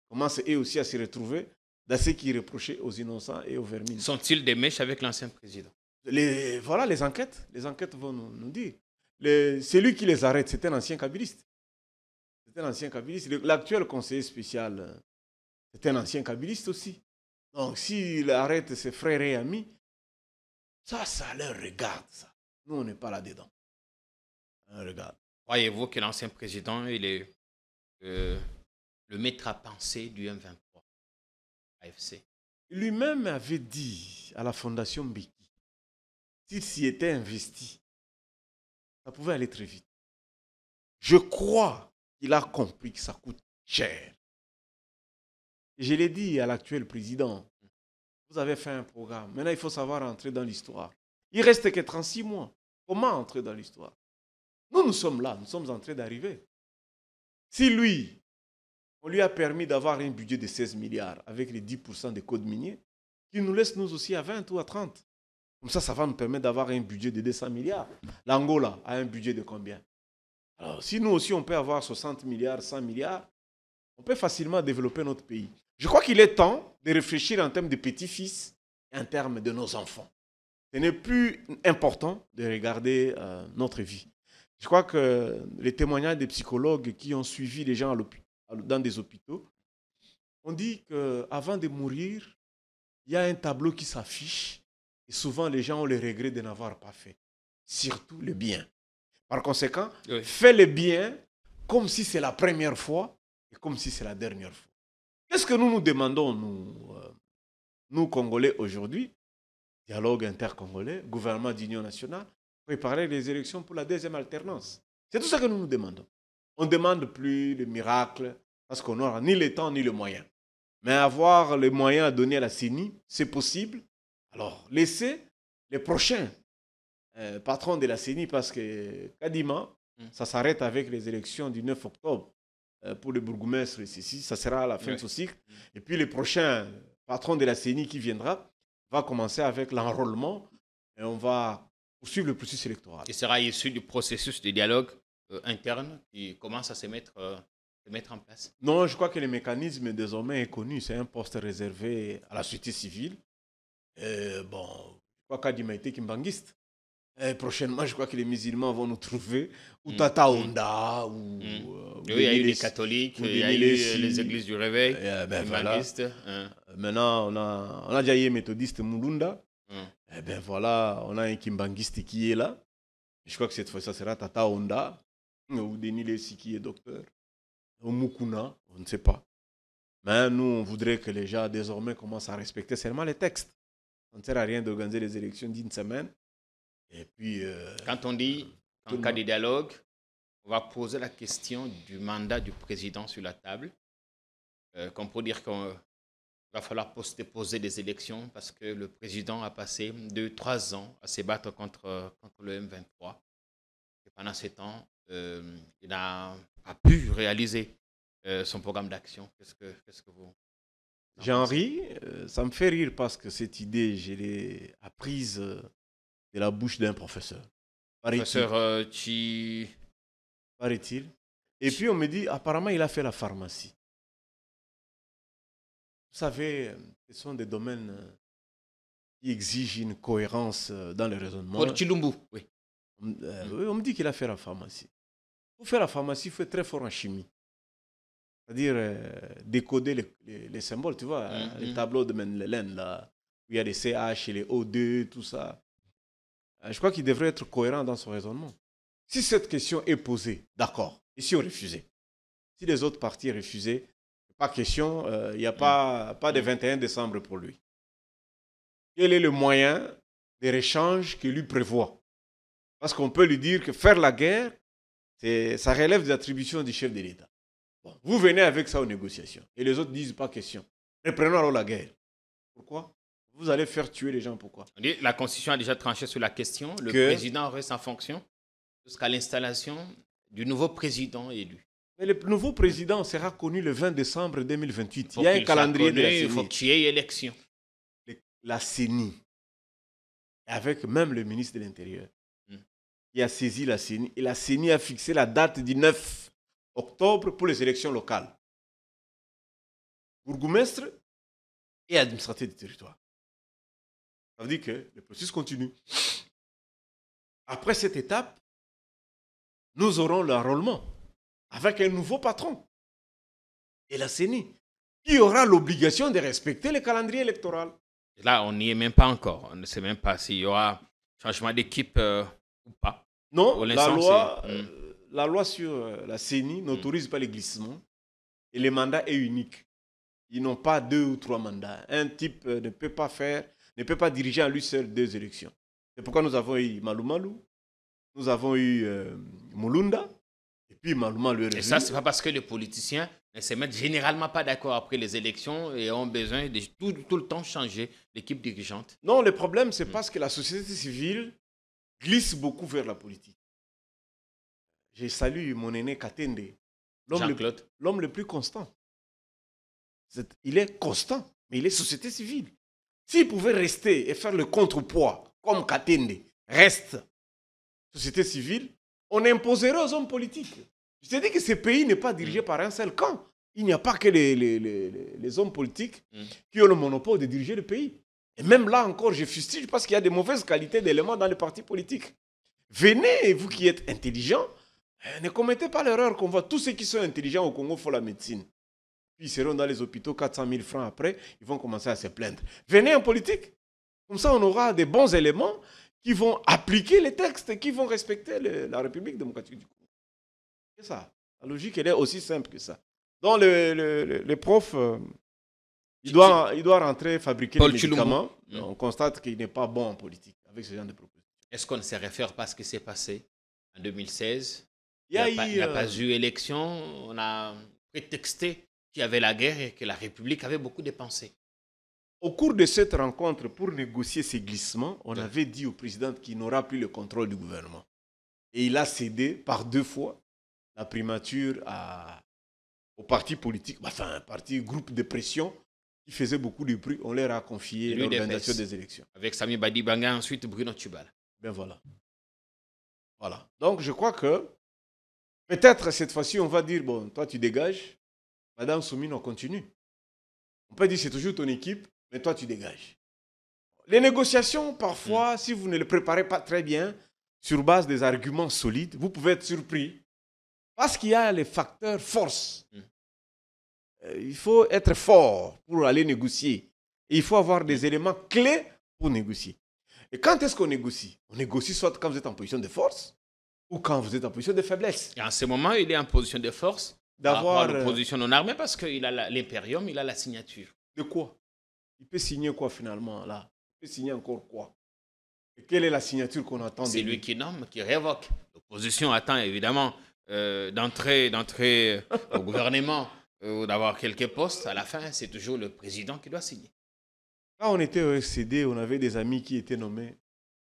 commencent eux aussi à se retrouver dans ce qui reprochait aux innocents et aux vermines. Sont-ils des mèches avec l'ancien président? Voilà les enquêtes. Les enquêtes vont nous dire. Celui qui les arrête, c'est un ancien kabiliste. C'est un ancien kabiliste. L'actuel conseiller spécial, c'est un ancien kabiliste aussi. Donc, s'il arrête ses frères et amis, ça leur regarde, ça. Nous, on n'est pas là-dedans. Regarde. Croyez-vous que l'ancien président, il est le maître à penser du M23 AFC? Lui-même avait dit à la fondation Mbeki, s'il s'y était investi, ça pouvait aller très vite. Je crois qu'il a compris que ça coûte cher. Et je l'ai dit à l'actuel président, vous avez fait un programme. Maintenant, il faut savoir entrer dans l'histoire. Il ne reste que 36 mois. Comment entrer dans l'histoire? Nous sommes là, nous sommes en train d'arriver. Si lui, on lui a permis d'avoir un budget de 16 milliards avec les 10% des codes miniers, qu'il nous laisse nous aussi à 20 ou à 30. Comme ça va nous permettre d'avoir un budget de 200 milliards. L'Angola a un budget de combien? Alors, si nous aussi, on peut avoir 60 milliards, 100 milliards, on peut facilement développer notre pays. Je crois qu'il est temps de réfléchir en termes de petits-fils et en termes de nos enfants. Ce n'est plus important de regarder notre vie. Je crois que les témoignages des psychologues qui ont suivi les gens à dans des hôpitaux, on dit qu'avant de mourir, il y a un tableau qui s'affiche et souvent les gens ont le regret de n'avoir pas fait. Surtout le bien. Par conséquent, fais le bien comme si c'est la première fois et comme si c'est la dernière fois. Qu'est-ce que nous nous demandons, nous Congolais, aujourd'hui? Dialogue intercongolais, gouvernement d'union nationale, préparer les élections pour la deuxième alternance. C'est tout ça que nous nous demandons. On ne demande plus de miracles parce qu'on n'aura ni le temps ni le moyen. Mais avoir les moyens à donner à la CENI, c'est possible. Alors, laissez les prochains patrons de la CENI, parce que Kadima, ça s'arrête avec les élections du 9 octobre pour le bourgmestre ici. Ça sera à la fin de ce cycle. Et puis, les prochains patrons de la CENI qui viendra va commencer avec l'enrôlement et on va poursuivre le processus électoral. Il sera issu du processus de dialogue interne qui commence à se mettre en place. Non, je crois que le mécanisme désormais est connu. C'est un poste réservé à la société civile. Bon, je crois qu'Adima était kimbanguiste. Prochainement, je crois que les musulmans vont nous trouver, ou Tata Onda, ou... oui, il y a eu les catholiques, il y a eu les églises du réveil, les kimbanguistes. Maintenant, on a déjà eu un méthodiste Mulunda. Ben voilà, on a un kimbanguiste qui est là. Je crois que cette fois, ça sera Tata Onda, ou Denis Lessi qui est docteur, ou Mukuna, on ne sait pas. Mais nous, on voudrait que les gens désormais commencent à respecter seulement les textes. Ça ne sert à rien d'organiser les élections d'une semaine. Et puis, quand on dit, en cas de dialogue, on va poser la question du mandat du président sur la table. Qu'on peut dire qu'il va falloir poser des élections parce que le président a passé 2-3 ans à se battre contre le M23. Et pendant ce temps, il n'a pas pu réaliser son programme d'action. Qu'est-ce que vous... J'en ris, ça me fait rire parce que cette idée, je l'ai apprise de la bouche d'un professeur. Professeur qui... Paraît-il. Et puis on me dit, apparemment, il a fait la pharmacie. Vous savez, ce sont des domaines qui exigent une cohérence dans le raisonnement. Pour Chilumbu, oui. Oui, on me dit qu'il a fait la pharmacie. Pour faire la pharmacie, il faut être très fort en chimie. C'est-à-dire décoder les symboles, tu vois, les tableaux de Mendeleïev, là, où il y a les CH et les O2, tout ça. Je crois qu'il devrait être cohérent dans son raisonnement. Si cette question est posée, d'accord, et si on refusait? Si les autres partis refusaient, pas question, il n'y a pas de 21 décembre pour lui. Quel est le moyen de l'échange qu'il lui prévoit? Parce qu'on peut lui dire que faire la guerre, ça relève des attributions du chef de l'État. Bon, vous venez avec ça aux négociations. Et les autres disent pas question. Reprenons alors la guerre. Pourquoi? Vous allez faire tuer les gens, pourquoi? La Constitution a déjà tranché sur la question. Le président reste en fonction jusqu'à l'installation du nouveau président élu. Mais le nouveau président sera connu le 20 décembre 2028. Il y a un calendrier de la CENI. Il faut qu'il y ait élection. La CENI, avec même le ministre de l'Intérieur, qui a saisi la CENI. Et la CENI a fixé la date du 9 octobre pour les élections locales. Bourgmestre et administrateur du territoire. Ça veut dire que le processus continue. Après cette étape, nous aurons l'enrôlement avec un nouveau patron. Et la CENI, qui aura l'obligation de respecter le calendrier électoral. Et là, on n'y est même pas encore. On ne sait même pas s'il y aura changement d'équipe ou pas. Non, la loi sur la CENI n'autorise pas les glissements. Et le mandat est unique. Ils n'ont pas 2 ou 3 mandats. Un type ne peut pas diriger à lui seul 2 élections. C'est pourquoi nous avons eu Malou Malou, nous avons eu Mulunda, et puis Malou Malou. Et ça, c'est pas parce que les politiciens ne se mettent généralement pas d'accord après les élections et ont besoin de tout le temps changer l'équipe dirigeante. Non, le problème, c'est parce que la société civile glisse beaucoup vers la politique. Je salue mon aîné Katende, l'homme le plus constant. Il est constant, mais il est société civile. S'il pouvait rester et faire le contrepoids, comme Katende reste société civile, on imposerait aux hommes politiques. Je te dis que ce pays n'est pas dirigé par un seul camp. Il n'y a pas que les hommes politiques qui ont le monopole de diriger le pays. Et même là encore, je fustige parce qu'il y a de mauvaises qualités d'éléments dans les partis politiques. Venez, vous qui êtes intelligents, Ne commettez pas l'erreur qu'on voit tous ceux qui sont intelligents au Congo font la médecine. Puis ils seront dans les hôpitaux 400 000 francs après, ils vont commencer à se plaindre. Venez en politique. Comme ça, on aura des bons éléments qui vont appliquer les textes, qui vont respecter la République démocratique du Congo. C'est ça. La logique, elle est aussi simple que ça. Donc, les profs, il doit rentrer fabriquer des médicaments. On constate qu'il n'est pas bon en politique avec ce genre de propositions. Est-ce qu'on ne se réfère pas à ce qui s'est passé en 2016? Il n'y a pas eu élection. On a prétexté qu'il y avait la guerre et que la République avait beaucoup dépensé. Au cours de cette rencontre, pour négocier ces glissements, on avait dit au président qu'il n'aura plus le contrôle du gouvernement. Et il a cédé par 2 fois la primature au parti politique, enfin un parti groupe de pression qui faisait beaucoup de bruit. On leur a confié l'organisation des élections. Avec Sami Badibanga, ensuite Bruno Tchibala. Ben voilà. Voilà. Donc je crois que peut-être cette fois-ci, on va dire, bon, toi tu dégages, Madame Soumine, on continue. On peut dire c'est toujours ton équipe, mais toi tu dégages. Les négociations, parfois, si vous ne les préparez pas très bien, sur base des arguments solides, vous pouvez être surpris. Parce qu'il y a les facteurs force. Il faut être fort pour aller négocier. Et il faut avoir des éléments clés pour négocier. Et quand est-ce qu'on négocie? On négocie soit quand vous êtes en position de force ou quand vous êtes en position de faiblesse. Et en ce moment, il est en position de force d'avoir l'opposition non armée parce qu'il a l'impérium, il a la signature. De quoi? Il peut signer quoi finalement là? Il peut signer encore quoi? Et quelle est la signature qu'on attend? C'est lui qui nomme, qui révoque. L'opposition attend évidemment d'entrer au gouvernement ou d'avoir quelques postes. À la fin, c'est toujours le président qui doit signer. Quand on était au RCD, on avait des amis qui étaient nommés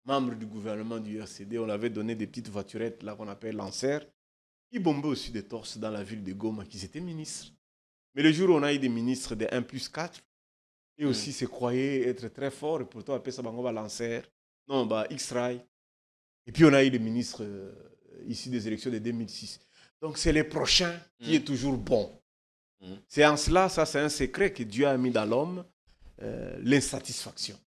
membres du gouvernement du RCD. On avait donné des petites voiturettes là qu'on appelle lanceurs, qui bombaient aussi des torses dans la ville de Goma, qui étaient ministres. Mais le jour où on a eu des ministres de 1+4, et aussi se croyaient être très forts, et pourtant après ça, on va lancer, non, bah, X-Ray. Et puis on a eu des ministres issus des élections de 2006. Donc c'est les prochains qui est toujours bon. C'est en cela, ça c'est un secret que Dieu a mis dans l'homme, l'insatisfaction.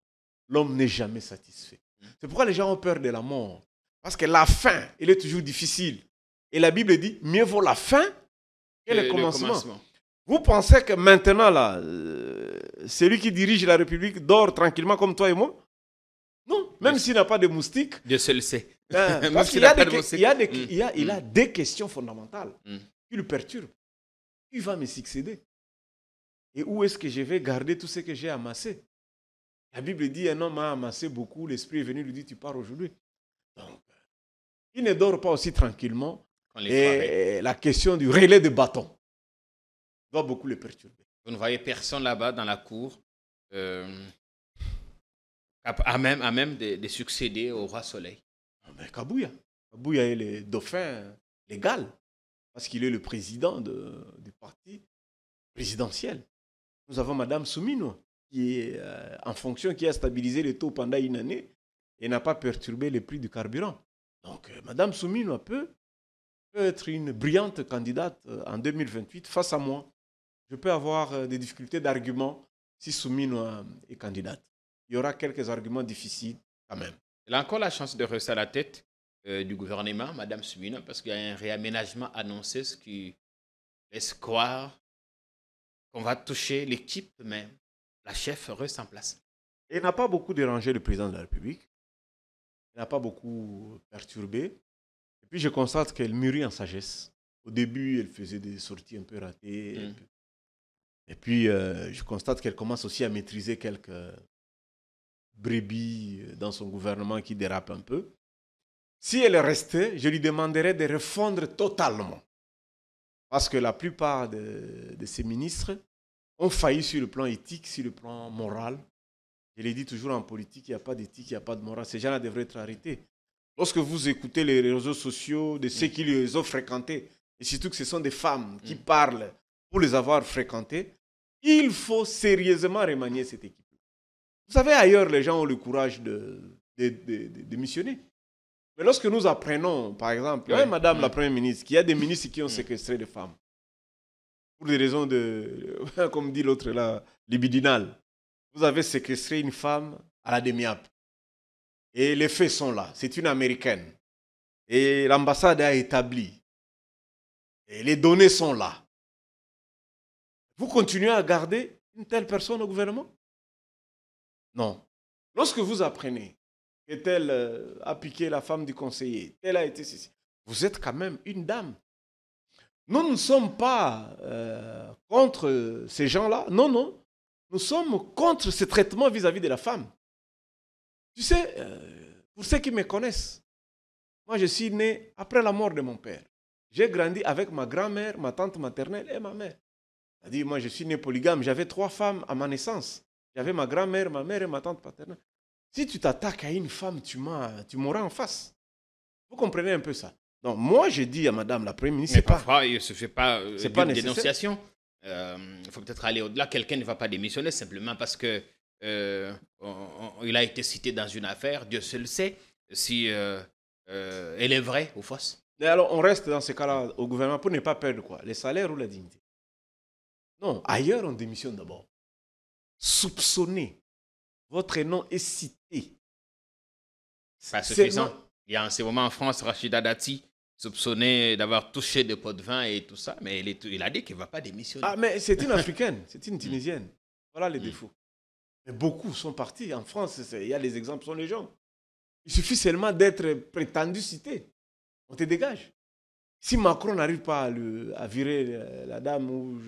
L'homme n'est jamais satisfait. C'est pourquoi les gens ont peur de la mort. Parce que la fin, elle est toujours difficile. Et la Bible dit, mieux vaut la fin que le commencement. Vous pensez que maintenant, là, celui qui dirige la République dort tranquillement comme toi et moi? Non, même s'il n'a pas de moustiques. Dieu seul le sait. Parce qu'il a des questions fondamentales qui le perturbent. Qui va me succéder? Et où est-ce que je vais garder tout ce que j'ai amassé? La Bible dit, un homme a amassé beaucoup, l'Esprit est venu lui dire, tu pars aujourd'hui. Donc, il ne dort pas aussi tranquillement. Et la question du relais de bâton doit beaucoup le perturber. Vous ne voyez personne là-bas dans la cour à même de succéder au roi Soleil? Mais Kabouya. Kabouya est le dauphin légal, parce qu'il est le président du parti présidentiel. Nous avons Madame Soumino, qui est en fonction, qui a stabilisé les taux pendant une année et n'a pas perturbé les prix du carburant. Donc, Madame Soumino peut être une brillante candidate en 2028 face à moi. Je peux avoir des difficultés d'arguments si Soumino est candidate. Il y aura quelques arguments difficiles quand même. Elle a encore la chance de rester à la tête du gouvernement, Madame Soumino, parce qu'il y a un réaménagement annoncé, ce qui laisse croire qu'on va toucher l'équipe, mais la chef reste en place. Elle n'a pas beaucoup dérangé le président de la République. Elle n'a pas beaucoup perturbé. Et puis je constate qu'elle mûrit en sagesse. Au début, elle faisait des sorties un peu ratées. Et puis je constate qu'elle commence aussi à maîtriser quelques brebis dans son gouvernement qui dérapent un peu. Si elle restait, je lui demanderais de refondre totalement. Parce que la plupart de ces ministres ont failli sur le plan éthique, sur le plan moral. Je l'ai dit toujours, en politique, il n'y a pas d'éthique, il n'y a pas de morale. Ces gens-là devraient être arrêtés. Lorsque vous écoutez les réseaux sociaux de ceux qui les ont fréquentés, et surtout que ce sont des femmes qui parlent pour les avoir fréquentés, il faut sérieusement remanier cette équipe. Vous savez, ailleurs, les gens ont le courage de missionner. Mais lorsque nous apprenons, par exemple, Madame la Première ministre, qu'il y a des ministres qui ont séquestré des femmes, pour des raisons de, comme dit l'autre là, libidinales. Vous avez séquestré une femme à la demi-ape. Et les faits sont là. C'est une Américaine. Et l'ambassade a établi Et les données sont là. Vous continuez à garder une telle personne au gouvernement? Non. Lorsque vous apprenez que telle a piqué la femme du conseiller, telle a été ceci, vous êtes quand même une dame. Nous ne sommes pas contre ces gens-là. Non, non. Nous sommes contre ce traitement vis-à-vis de la femme. Tu sais, pour ceux qui me connaissent, moi je suis né après la mort de mon père. J'ai grandi avec ma grand-mère, ma tante maternelle et ma mère. C'est-à-dire, moi je suis né polygame. J'avais 3 femmes à ma naissance. J'avais ma grand-mère, ma mère et ma tante paternelle. Si tu t'attaques à une femme, tu m'auras en face. Vous comprenez un peu ça? Donc moi je dis à madame la première ministre, mais parfois il ne se fait pas une dénonciation. Il faut peut-être aller au-delà. Quelqu'un ne va pas démissionner simplement parce que il a été cité dans une affaire. Dieu seul le sait si elle est vraie ou fausse. Et alors on reste dans ce cas-là au gouvernement pour ne pas perdre quoi? Les salaires ou la dignité? Non, ailleurs on démissionne d'abord. Soupçonner. Votre nom est cité. Pas suffisant. Il y a en ce moment en France, Rachida Dati, soupçonnée d'avoir touché des pots de vin et tout ça, mais il a dit qu'il ne va pas démissionner. Ah, mais c'est une Africaine, c'est une Tunisienne. Voilà les défauts. Mais beaucoup sont partis. En France, il y a les exemples, sont les gens. Il suffit seulement d'être prétendu cité. On te dégage. Si Macron n'arrive pas à virer la dame ou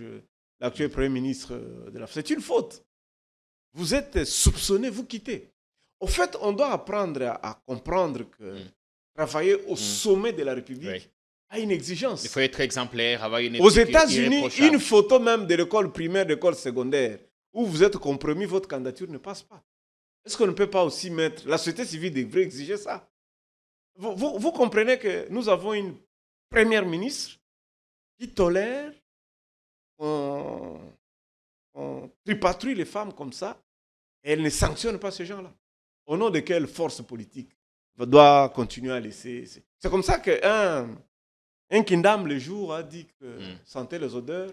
l'actuel Premier ministre de la France, c'est une faute. Vous êtes soupçonné, vous quittez. Au fait, on doit apprendre à comprendre que travailler au sommet de la République a une exigence. Il faut être exemplaire, avoir une éthique. Aux États-Unis, une photo même de l'école primaire, de l'école secondaire, où vous êtes compromis, votre candidature ne passe pas. Est-ce qu'on ne peut pas aussi mettre... La société civile devrait exiger ça. Vous comprenez que nous avons une première ministre qui tolère qu'on tripatouille les femmes comme ça, et elle ne sanctionne pas ces gens-là. Au nom de quelle force politique doit continuer à laisser... C'est comme ça qu'un Kindam, le jour, a dit que sentait les odeurs.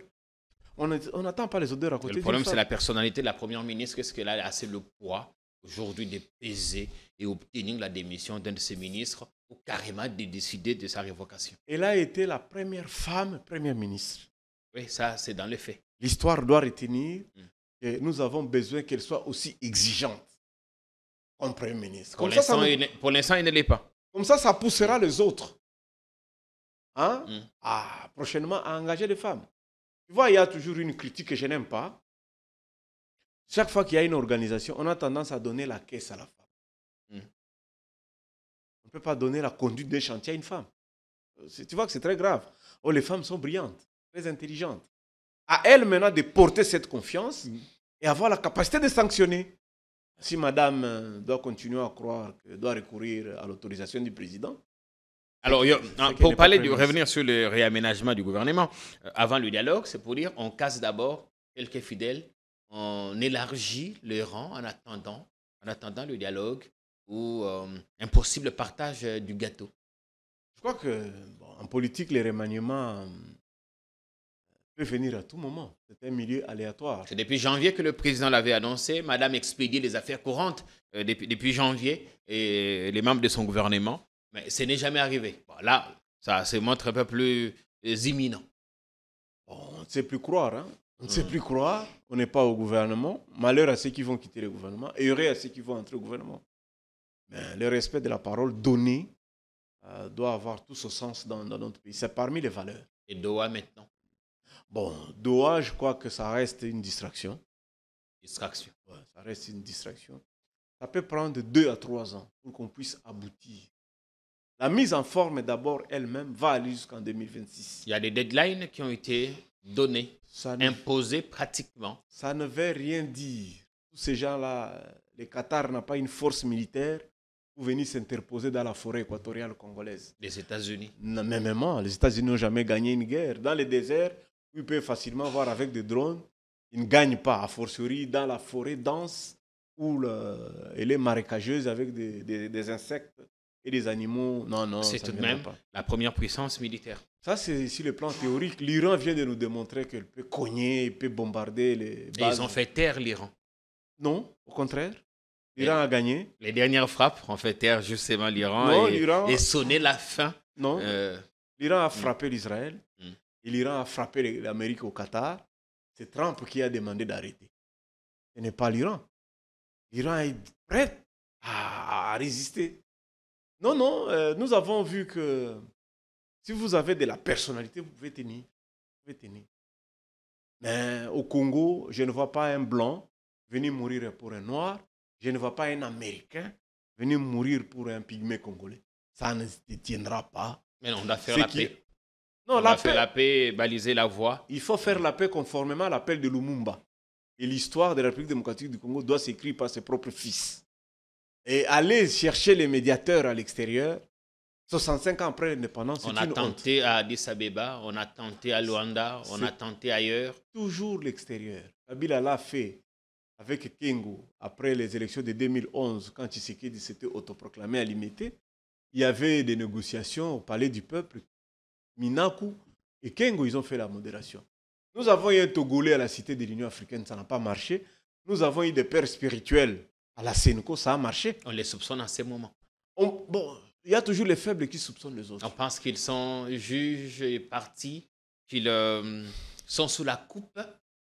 On n'attend pas les odeurs à côté. Le problème, c'est la personnalité de la première ministre. Est-ce qu'elle a assez le poids aujourd'hui de peser et obtenir la démission d'un de ses ministres ou carrément de décider de sa révocation? Elle a été la première femme première ministre. Oui, ça, c'est dans les faits. L'histoire doit retenir que nous avons besoin qu'elle soit aussi exigeante comme Premier ministre. Pour l'instant, il ne l'est pas. Comme ça poussera les autres prochainement à engager les femmes. Tu vois, il y a toujours une critique que je n'aime pas. Chaque fois qu'il y a une organisation, on a tendance à donner la caisse à la femme. On ne peut pas donner la conduite d'un chantier à une femme. Tu vois que c'est très grave. Oh, les femmes sont brillantes, très intelligentes. À elles maintenant de porter cette confiance et avoir la capacité de sanctionner. Si madame doit continuer à croire qu'elle doit recourir à l'autorisation du président. Alors, pour revenir sur le réaménagement du gouvernement, avant le dialogue, c'est pour dire on casse d'abord quelques fidèles, on élargit les rangs en attendant le dialogue ou un possible partage du gâteau. Je crois qu'en politique, les remaniements peuvent venir à tout moment. C'est un milieu aléatoire. C'est depuis janvier que le président l'avait annoncé. Madame expédie les affaires courantes depuis janvier et les membres de son gouvernement. Mais ce n'est jamais arrivé. Bon, là, ça se montre un peu plus imminent. Bon, on ne sait plus croire. On ne sait plus croire. On n'est pas au gouvernement. Malheur à ceux qui vont quitter le gouvernement et heureux à ceux qui vont entrer au gouvernement. Mais le respect de la parole donnée doit avoir tout ce sens dans notre pays. C'est parmi les valeurs. Et Doha maintenant? Bon, Doha, je crois que ça reste une distraction. Distraction. Ouais, ça reste une distraction. Ça peut prendre 2 à 3 ans pour qu'on puisse aboutir. La mise en forme, d'abord, elle-même, va aller jusqu'en 2026. Il y a des deadlines qui ont été données, imposées pratiquement. Ça ne veut rien dire. Tous ces gens-là, le Qatar n'a pas une force militaire pour venir s'interposer dans la forêt équatoriale congolaise. Les États-Unis. Non, même, les États-Unis n'ont jamais gagné une guerre. Dans les déserts, ils peuvent facilement voir avec des drones. Ils ne gagnent pas, a fortiori dans la forêt dense où elle est marécageuse avec des insectes et des animaux. Non, c'est tout de même la première puissance militaire. Ça, c'est sur le plan théorique. L'Iran vient de nous démontrer qu'elle peut cogner, elle peut bombarder les bases. Et ils ont fait taire l'Iran. Non, au contraire. L'Iran a gagné. Les dernières frappes ont fait taire justement l'Iran et sonné la fin. Non, l'Iran a frappé l'Israël. et l'Iran a frappé l'Amérique au Qatar, c'est Trump qui a demandé d'arrêter. Ce n'est pas l'Iran. L'Iran est prêt à résister. Non, non, nous avons vu que si vous avez de la personnalité, vous pouvez tenir. Vous pouvez tenir. Mais au Congo, je ne vois pas un blanc venir mourir pour un noir. Je ne vois pas un Américain venir mourir pour un pygmée congolais. Ça ne tiendra pas. Mais non, on doit faire la paix. Non, on doit faire la paix, baliser la voie. Il faut faire la paix conformément à l'appel de Lumumba. Et l'histoire de la République démocratique du Congo doit s'écrire par ses propres fils. Et aller chercher les médiateurs à l'extérieur, 65 ans après l'indépendance, c'est une honte. On a tenté à Addis Abeba, on a tenté à Luanda, on a tenté ailleurs. Toujours l'extérieur. Kabila l'a fait avec Kengo après les élections de 2011, quand Tshisekedi s'était autoproclamé à l'imité. Il y avait des négociations au Palais du Peuple. Minaku et Kengo, ils ont fait la modération. Nous avons eu un Togolais à la Cité de l'Union africaine, ça n'a pas marché. Nous avons eu des pères spirituels à la Sénéco, ça a marché. On les soupçonne à ces moments. Bon, il y a toujours les faibles qui soupçonnent les autres. On pense qu'ils sont juges et partis, qu'ils sont sous la coupe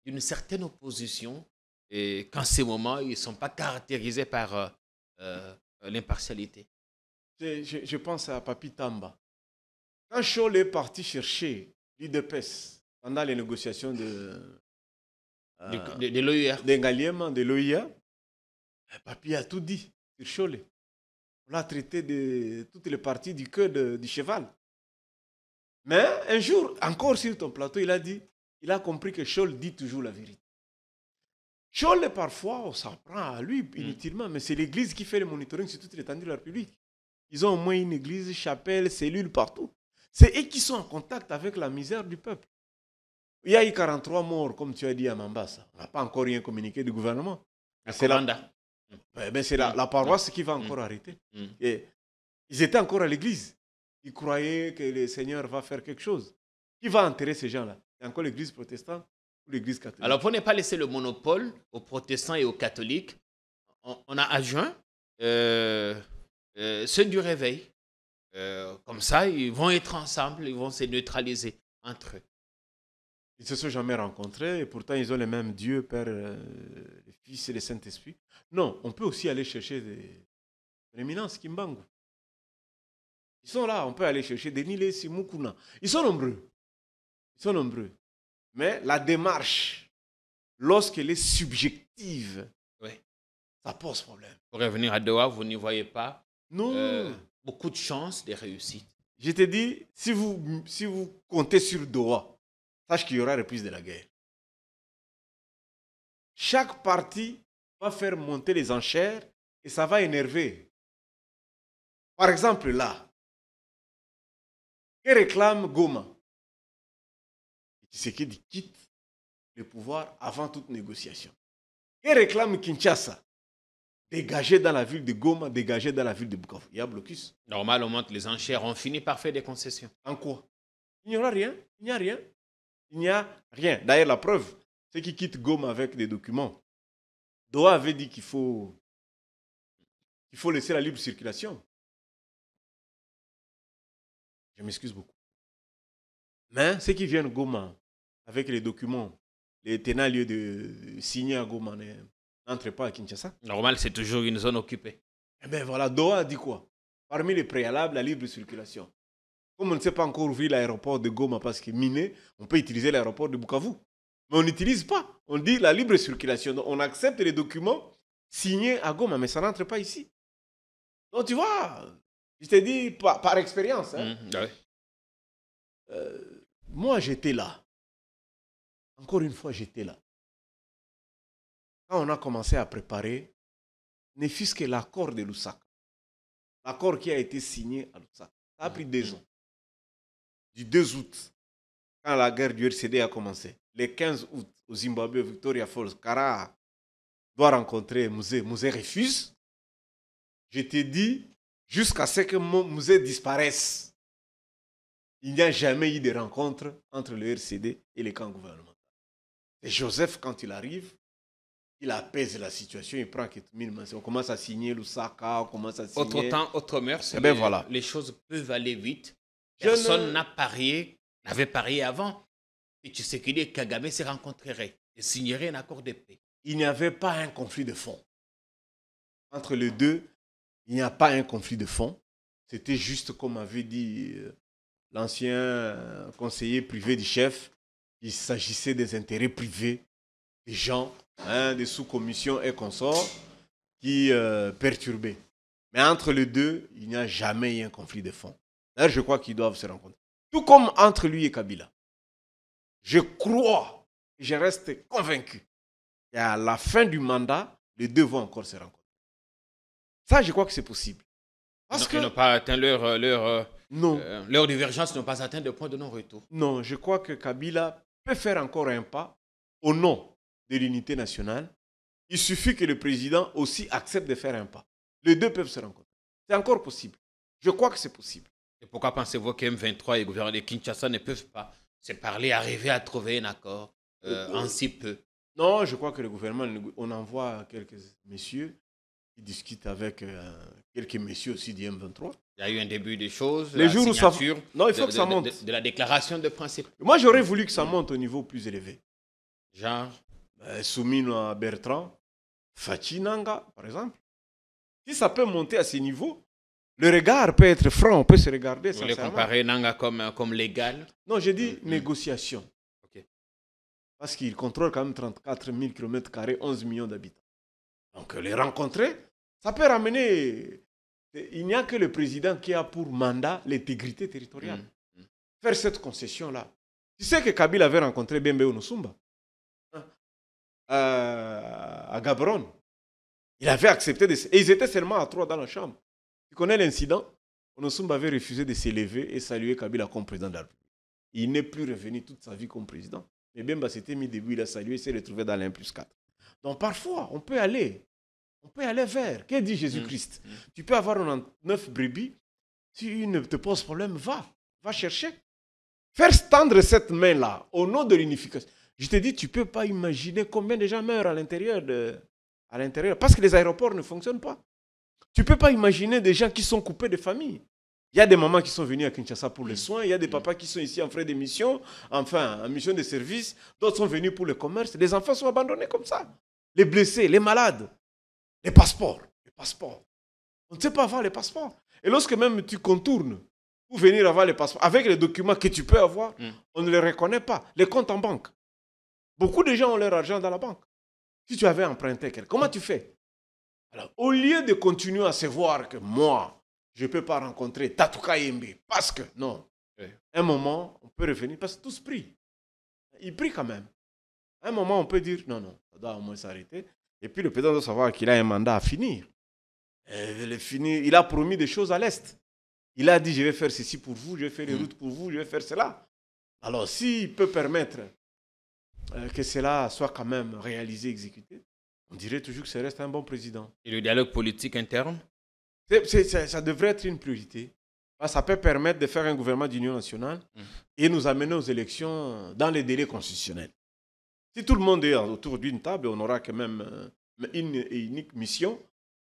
d'une certaine opposition et qu'en ces moments, ils ne sont pas caractérisés par l'impartialité. Je pense à Papi Tamba. Quand Scholl est parti chercher l'IDPS pendant les négociations de l'OIA, de l'OIA, Papi a tout dit sur Scholl. On l'a traité de toutes les parties du queue du cheval. Mais un jour, encore sur ton plateau, il a dit, il a compris que Scholl dit toujours la vérité. Scholl, parfois, on s'en prend à lui inutilement, mais c'est l'Église qui fait le monitoring sur toute l'étendue de la République. Ils ont au moins une église, chapelle, cellule partout. C'est eux qui sont en contact avec la misère du peuple. Il y a eu 43 morts, comme tu as dit à Mambasa. On n'a pas encore rien communiqué du gouvernement. C'est la paroisse qui va encore arrêter. Et ils étaient encore à l'église. Ils croyaient que le Seigneur va faire quelque chose. Qui va enterrer ces gens-là? C'est encore l'église protestante ou l'église catholique? Alors, pour ne pas laisser le monopole aux protestants et aux catholiques, on a adjoint ceux du réveil. Comme ça, ils vont être ensemble, ils vont se neutraliser entre eux. Ils ne se sont jamais rencontrés et pourtant ils ont les mêmes dieux, Père, le Fils et le Saint-Esprit. Non, on peut aussi aller chercher des éminences Kimbangu. Ils sont là, on peut aller chercher des Nile Simukuna. Ils sont nombreux. Ils sont nombreux. Mais la démarche, lorsqu'elle est subjective, ça pose problème. Pour revenir à Doha, vous n'y voyez pas beaucoup de chances de réussite. Je te dis, si vous comptez sur Doha, sache qu'il y aura reprise de la guerre. Chaque parti va faire monter les enchères et ça va énerver. Par exemple, là, que réclame Goma? Tshisekedi quitte le pouvoir avant toute négociation. Que réclame Kinshasa? Dégager dans la ville de Goma, dégager dans la ville de Bukavu. Il y a blocus. Normal, au moment que les enchères ont fini par faire des concessions. En quoi? Il n'y aura rien. Il n'y a rien. Il n'y a rien. D'ailleurs, la preuve, c'est qu'ils quittent Goma avec des documents. Doha avait dit qu'il faut laisser la libre circulation. Je m'excuse beaucoup. Mais ceux qui viennent Goma avec les documents, les tenants lieux de signer à Goma n'entrent pas à Kinshasa. Normal, c'est toujours une zone occupée. Eh bien voilà, Doha a dit quoi? Parmi les préalables, la libre circulation. Comme on ne sait pas encore ouvrir l'aéroport de Goma parce qu'il est miné, on peut utiliser l'aéroport de Bukavu. Mais on n'utilise pas. On dit la libre circulation. Donc on accepte les documents signés à Goma, mais ça n'entre pas ici. Donc tu vois, je te dis par expérience. Hein, moi, j'étais là. Encore une fois, j'étais là. Quand on a commencé à préparer, ne fût-ce que l'accord de Lusaka. L'accord qui a été signé à Lusaka. Ça a pris 2 ans. Du 2 août, quand la guerre du RCD a commencé, le 15 août, au Zimbabwe, Victoria Falls, Kara doit rencontrer Mouzé. Mouzé refuse. Je t'ai dit, jusqu'à ce que Mouzé disparaisse, il n'y a jamais eu de rencontre entre le RCD et les camps gouvernementaux. Et Joseph, quand il arrive, il apaise la situation, il prend Ketumil Mansé. On commence à signer Lusaka, on commence à signer... Autre temps, autre mœurs. Ben voilà. Les choses peuvent aller vite. Personne n'avait parié avant. et Tshisekedi et Kagame se rencontreraient et signeraient un accord de paix. Il n'y avait pas un conflit de fond. Entre les deux, il n'y a pas un conflit de fond. C'était juste, comme avait dit l'ancien conseiller privé du chef, il s'agissait des intérêts privés des gens, des sous-commissions et consorts qui perturbaient. Mais entre les deux, il n'y a jamais eu un conflit de fond. D'ailleurs, je crois qu'ils doivent se rencontrer. Tout comme entre lui et Kabila. Je crois, je reste convaincu qu'à la fin du mandat, les deux vont encore se rencontrer. Ça, je crois que c'est possible. Parce qu'ils n'ont pas atteint non. Leurs divergences n'ont pas atteint de point de non-retour. Non, je crois que Kabila peut faire encore un pas au nom de l'unité nationale. Il suffit que le président aussi accepte de faire un pas. Les deux peuvent se rencontrer. C'est encore possible. Je crois que c'est possible. Et pourquoi pensez-vous que M23 et le gouvernement de Kinshasa ne peuvent pas se parler, arriver à trouver un accord en si peu? Non, je crois que le gouvernement, on envoie quelques messieurs qui discutent avec quelques messieurs aussi du M23. Il y a eu un début des choses, les jours où ça... Non, il faut que ça monte. De la déclaration de principe. Moi, j'aurais voulu que ça monte au niveau plus élevé. Genre Soumino Bertrand, Fachi Nanga, par exemple. Si ça peut monter à ce niveau, le regard peut être franc, on peut se regarder. Vous voulez comparer Nanga comme légal? Non, j'ai dit négociation. Okay. Parce qu'il contrôle quand même 34 000 km², 11 millions d'habitants. Donc les rencontrer, ça peut ramener... Il n'y a que le président qui a pour mandat l'intégrité territoriale. Faire cette concession-là. Tu sais que Kabila avait rencontré Bembe Onosumba à Gaborone. Il avait accepté de... Et ils étaient seulement à 3 dans la chambre. Tu connais l'incident? Onosumba avait refusé de s'élever et saluer Kabila comme président de la République. Il n'est plus revenu toute sa vie comme président. Mais Bemba s'était mis debout, il a salué, il s'est retrouvé dans l'1+4. Donc parfois, on peut aller vers. Qu'est-ce que dit Jésus-Christ? Tu peux avoir 99 brebis. Si une ne te pose problème, va chercher. Faire tendre cette main-là au nom de l'unification. Je te dis, tu ne peux pas imaginer combien de gens meurent à l'intérieur. Parce que les aéroports ne fonctionnent pas. Tu ne peux pas imaginer des gens qui sont coupés de famille. Il y a des mamans qui sont venues à Kinshasa pour les soins. Il y a des papas qui sont ici en frais de mission, enfin, en mission de service. D'autres sont venus pour le commerce. Les enfants sont abandonnés comme ça. Les blessés, les malades. Les passeports. On ne sait pas avoir les passeports. Et lorsque même tu contournes pour venir avoir les passeports, avec les documents que tu peux avoir, on ne les reconnaît pas. Les comptes en banque. Beaucoup de gens ont leur argent dans la banque. Si tu avais emprunté quelqu'un, comment tu fais? Alors, au lieu de continuer à se voir que moi, je ne peux pas rencontrer Tatouka Yembe, parce que, non, un moment, on peut revenir, parce que tous prient. Ils prient quand même. À un moment, on peut dire, non, ça doit au moins s'arrêter. Et puis le président doit savoir qu'il a un mandat à finir. Il a promis des choses à l'Est. Il a dit, je vais faire ceci pour vous, je vais faire les routes pour vous, je vais faire cela. Alors, s'il peut permettre que cela soit quand même réalisé, exécuté, on dirait toujours que ça reste un bon président. Et le dialogue politique interne? Ça devrait être une priorité. Ça peut permettre de faire un gouvernement d'union nationale et nous amener aux élections dans les délais constitutionnels. Si tout le monde est autour d'une table, on aura quand même une unique mission,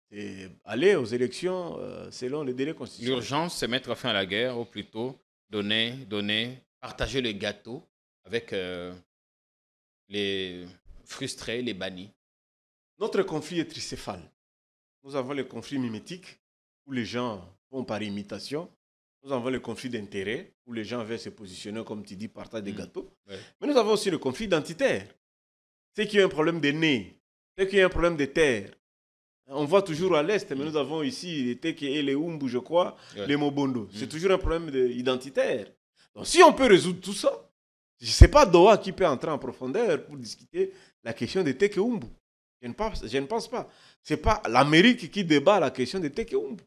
c'est aller aux élections selon les délais constitutionnels. L'urgence, c'est mettre fin à la guerre, ou plutôt donner, partager le gâteau avec les frustrés, les bannis. Notre conflit est tricéphale. Nous avons le conflit mimétique, où les gens font par imitation. Nous avons le conflit d'intérêt, où les gens veulent se positionner, comme tu dis, partage des gâteaux. Ouais. Mais nous avons aussi le conflit identitaire. C'est qu'il y a un problème de nez, c'est qu'il y a un problème de terre. On voit toujours à l'Est, mais nous avons ici les Teke et les Umbu, je crois, les Mobondo. C'est toujours un problème identitaire. Donc si on peut résoudre tout ça, ce n'est pas Doha qui peut entrer en profondeur pour discuter la question des Teke Umbu. Je ne pense pas. Ce n'est pas l'Amérique qui débat la question des Teke Umbu.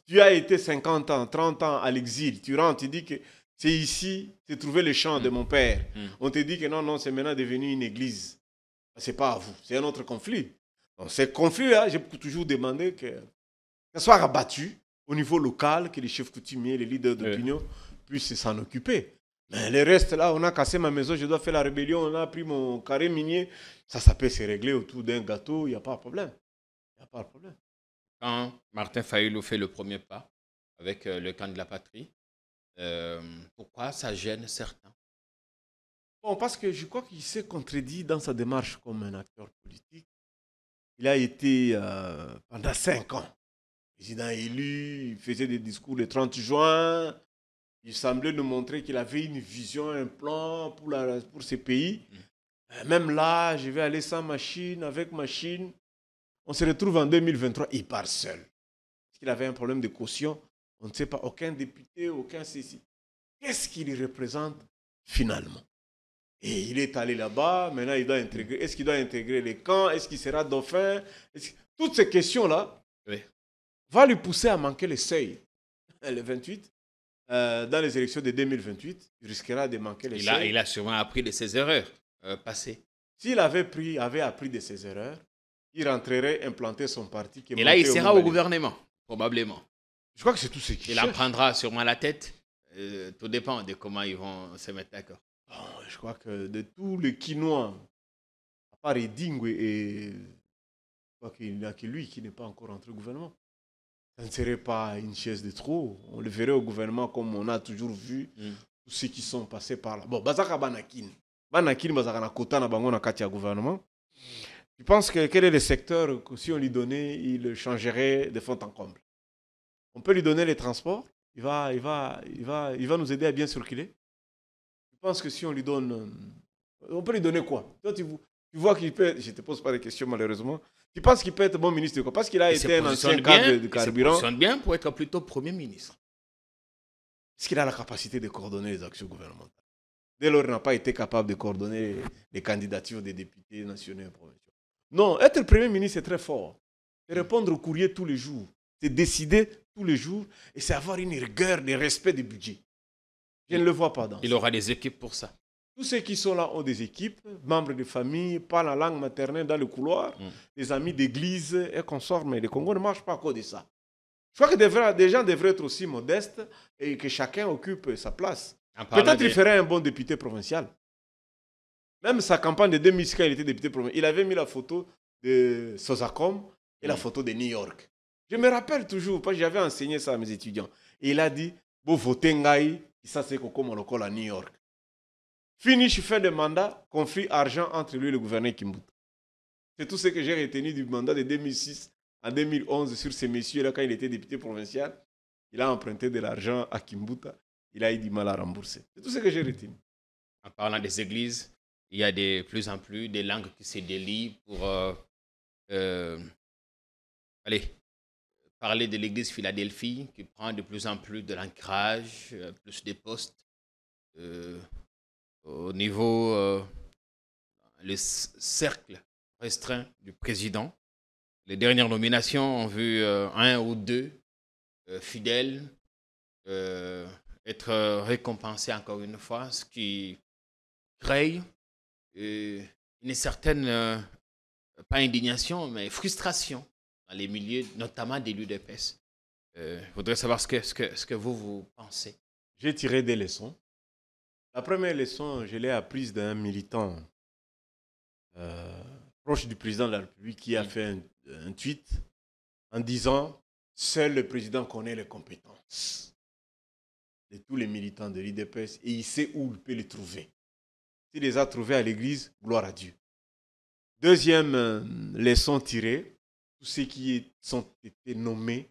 Tu as été 50 ans, 30 ans à l'exil, tu rentres, tu dis que c'est ici, c'est trouvé le champ de mon père. On te dit que non, c'est maintenant devenu une église. Ce n'est pas à vous, c'est un autre conflit. Donc, ces conflits-là, j'ai toujours demandé que ça soit rabattu au niveau local, que les chefs coutumiers, les leaders d'opinion puissent s'en occuper. Mais le reste, là, on a cassé ma maison, je dois faire la rébellion, on a pris mon carré minier. Ça peut se régler autour d'un gâteau, il n'y a pas de problème. Quand Martin Fayulu fait le premier pas avec le camp de la patrie, pourquoi ça gêne certains? Bon, parce que je crois qu'il s'est contredit dans sa démarche comme un acteur politique. Il a été pendant 5 ans président élu, il faisait des discours le 30 juin. Il semblait nous montrer qu'il avait une vision, un plan pour ce pays. Même là, je vais aller sans machine, avec machine. On se retrouve en 2023, il part seul. Parce qu'il avait un problème de caution. On ne sait pas, aucun député, aucun ceci. Qu'est-ce qu'il représente finalement? Et il est allé là-bas, maintenant il doit intégrer. Est-ce qu'il doit intégrer les camps? Est-ce qu'il sera dauphin? Toutes ces questions-là vont lui pousser à manquer le seuil. Le 28, dans les élections de 2028, il risquera de manquer les seuils. Il a sûrement appris de ses erreurs passées. S'il avait appris de ses erreurs, il rentrerait implanter son parti. Et là, il sera au gouvernement, probablement. Je crois que c'est tout ce qu'il cherche. Il en prendra sûrement la tête. Tout dépend de comment ils vont se mettre d'accord. Je crois que de tous les Quinois, à part Edingwe, je crois qu'il n'y a que lui qui n'est pas encore entré au gouvernement. Ça ne serait pas une chaise de trop. On le verrait au gouvernement comme on a toujours vu tous ceux qui sont passés par là. Bon, Bazaka Banakin. Banakin, Bazaka Nakota, Nabango, Nakatia gouvernement. Je pense que quel est le secteur que si on lui donnait, il changerait de fond en comble. On peut lui donner les transports. Il va nous aider à bien circuler. Je pense que si on lui donne... On peut lui donner quoi? Toi, tu vois qu'il peut... Je ne te pose pas de questions, malheureusement. Tu penses qu'il peut être bon ministre de quoi? Parce qu'il a été un ancien cadre de carburant. Il se positionne bien pour être plutôt Premier ministre. Est-ce qu'il a la capacité de coordonner les actions gouvernementales? Dès lors, il n'a pas été capable de coordonner les candidatures des députés nationaux et provinciaux. Non, être Premier ministre, c'est très fort. C'est répondre au courrier tous les jours. C'est décider tous les jours. Et c'est avoir une rigueur, des respects des budgets. Je ne le vois pas dans ça. Il aura des équipes pour ça. Tous ceux qui sont là ont des équipes, membres de famille, parlent la langue maternelle dans le couloir, des amis d'église et consorts, mais le Congo ne marche pas à cause de ça. Je crois que des gens devraient être aussi modestes et que chacun occupe sa place. Peut-être qu'il ferait un bon député provincial. Même sa campagne de 2006, quand il était député provincial, il avait mis la photo de Sozacom et la photo de New York. Je me rappelle toujours, parce que j'avais enseigné ça à mes étudiants. Et il a dit, vous votez Ngaï, ça c'est Koko Molokol à New York. Finish, fin de mandat, conflit argent entre lui et le gouverneur Kimbuta. C'est tout ce que j'ai retenu du mandat de 2006 à 2011 sur ces messieurs-là quand il était député provincial. Il a emprunté de l'argent à Kimbuta. Il a eu du mal à rembourser. C'est tout ce que j'ai retenu. En parlant des églises, il y a de plus en plus des langues qui se délient pour parler de l'église Philadelphie qui prend de plus en plus de l'ancrage, plus de postes. Au niveau le cercle restreint du président. Les dernières nominations ont vu un ou deux fidèles être récompensés encore une fois, ce qui crée une certaine, pas indignation, mais frustration dans les milieux, notamment des l'UDPS. Je voudrais savoir ce que vous pensez. J'ai tiré des leçons. La première leçon, je l'ai apprise d'un militant proche du président de la République qui a fait un tweet en disant « Seul le président connaît les compétences de tous les militants de l'IDPS et il sait où il peut les trouver. S'il les a trouvés à l'église, gloire à Dieu. » Deuxième leçon tirée, tous ceux qui ont été nommés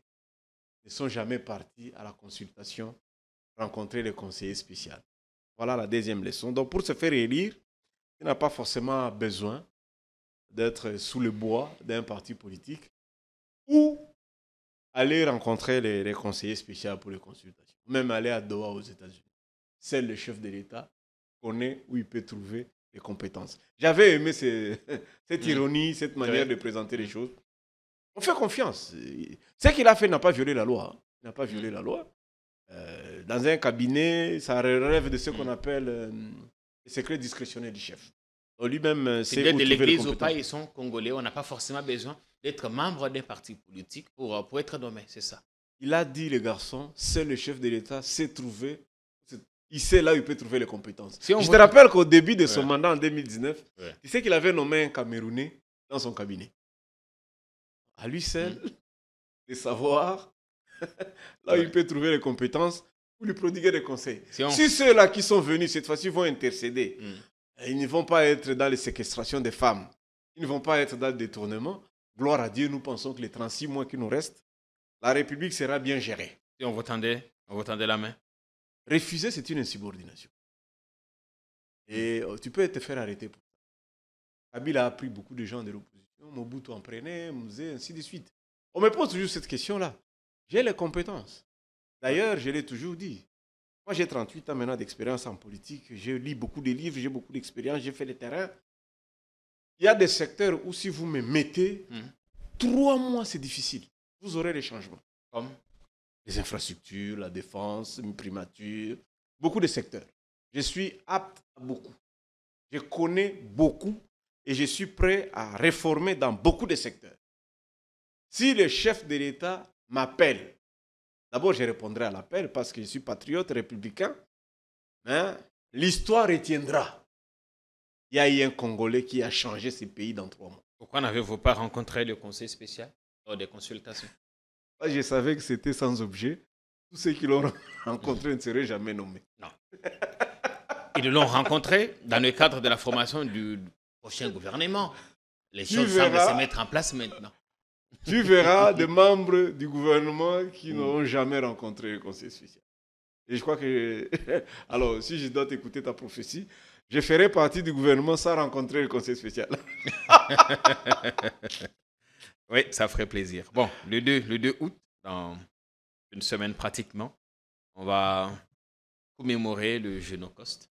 ne sont jamais partis à la consultation rencontrer le conseiller spécial. Voilà la deuxième leçon. Donc, pour se faire élire, il n'a pas forcément besoin d'être sous le bois d'un parti politique ou aller rencontrer les conseillers spéciaux pour les consultations. Même aller à Doha aux États-Unis. Seul le chef de l'État connaît où il peut trouver les compétences. J'avais aimé cette ironie, cette manière de présenter les choses. On fait confiance. Ce qu'il a fait n'a pas violé la loi. Il n'a pas violé la loi. Dans un cabinet, ça relève de ce qu'on appelle le secret discrétionnaire du chef. Lui-même, c'est de l'église ou pas, ils sont congolais. On n'a pas forcément besoin d'être membre d'un parti politique pour être nommé, c'est ça. Il a dit, le garçon, seul le chef de l'État sait trouver, il sait là où il peut trouver les compétences. Je te rappelle qu'au début de son mandat en 2019, tu sais qu'il avait nommé un Camerounais dans son cabinet. À lui seul, de savoir là où il peut trouver les compétences pour lui prodiguer des conseils. Si ceux-là qui sont venus cette fois-ci vont intercéder, Ils ne vont pas être dans les séquestrations des femmes. Ils ne vont pas être dans le détournement. Gloire à Dieu, nous pensons que les 36 mois qui nous restent, la République sera bien gérée. Et on vous tendait la main. Refuser, c'est une insubordination. Et tu peux te faire arrêter pour ça. Kabila a pris beaucoup de gens de l'opposition. Mobutu en prenait, Mouzé, ainsi de suite. On me pose toujours cette question-là. J'ai les compétences. D'ailleurs, je l'ai toujours dit. Moi, j'ai 38 ans maintenant d'expérience en politique. Je lis beaucoup de livres, j'ai beaucoup d'expérience, j'ai fait le terrain. Il y a des secteurs où si vous me mettez, 3 mois, c'est difficile. Vous aurez les changements. Comme les infrastructures, la défense, une primature, beaucoup de secteurs. Je suis apte à beaucoup. Je connais beaucoup et je suis prêt à réformer dans beaucoup de secteurs. Si le chef de l'État m'appelle, d'abord je répondrai à l'appel parce que je suis patriote, républicain, mais l'histoire retiendra. Il y a eu un Congolais qui a changé ce pays dans 3 mois. Pourquoi n'avez-vous pas rencontré le conseil spécial lors des consultations? Je savais que c'était sans objet. Tous ceux qui l'ont rencontré ne seraient jamais nommés. Non. Ils l'ont rencontré dans le cadre de la formation du prochain gouvernement. Les choses semblent se mettre en place maintenant. Tu verras des membres du gouvernement qui n'auront jamais rencontré le conseil spécial. Et je crois que... Alors, si je dois t'écouter ta prophétie, je ferai partie du gouvernement sans rencontrer le conseil spécial. Oui, ça ferait plaisir. Bon, le 2 août, dans une semaine pratiquement, on va commémorer le Génocoste.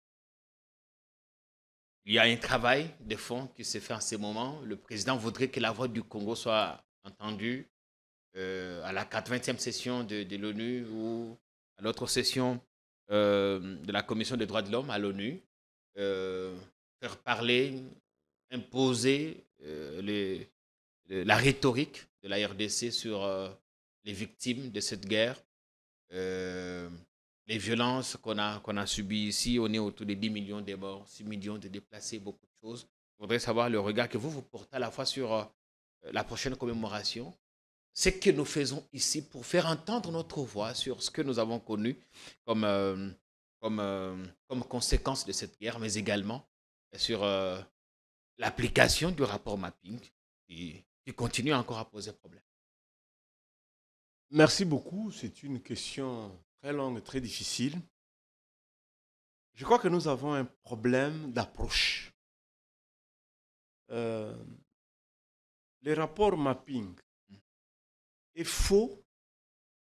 Il y a un travail de fond qui se fait en ce moment. Le président voudrait que la voix du Congo soit entendue à la 80e session de l'ONU ou à l'autre session de la Commission des droits de l'homme à l'ONU. Faire parler, imposer la rhétorique de la RDC sur les victimes de cette guerre, les violences qu'on a subies ici. On est autour de 10 millions de morts, 6 millions de déplacés, beaucoup de choses. Je voudrais savoir le regard que vous portez à la fois sur la prochaine commémoration, ce que nous faisons ici pour faire entendre notre voix sur ce que nous avons connu comme conséquence de cette guerre, mais également sur l'application du rapport mapping qui continue encore à poser problème. Merci beaucoup. C'est une question très longue, très difficile. Je crois que nous avons un problème d'approche. Le rapport mapping est faux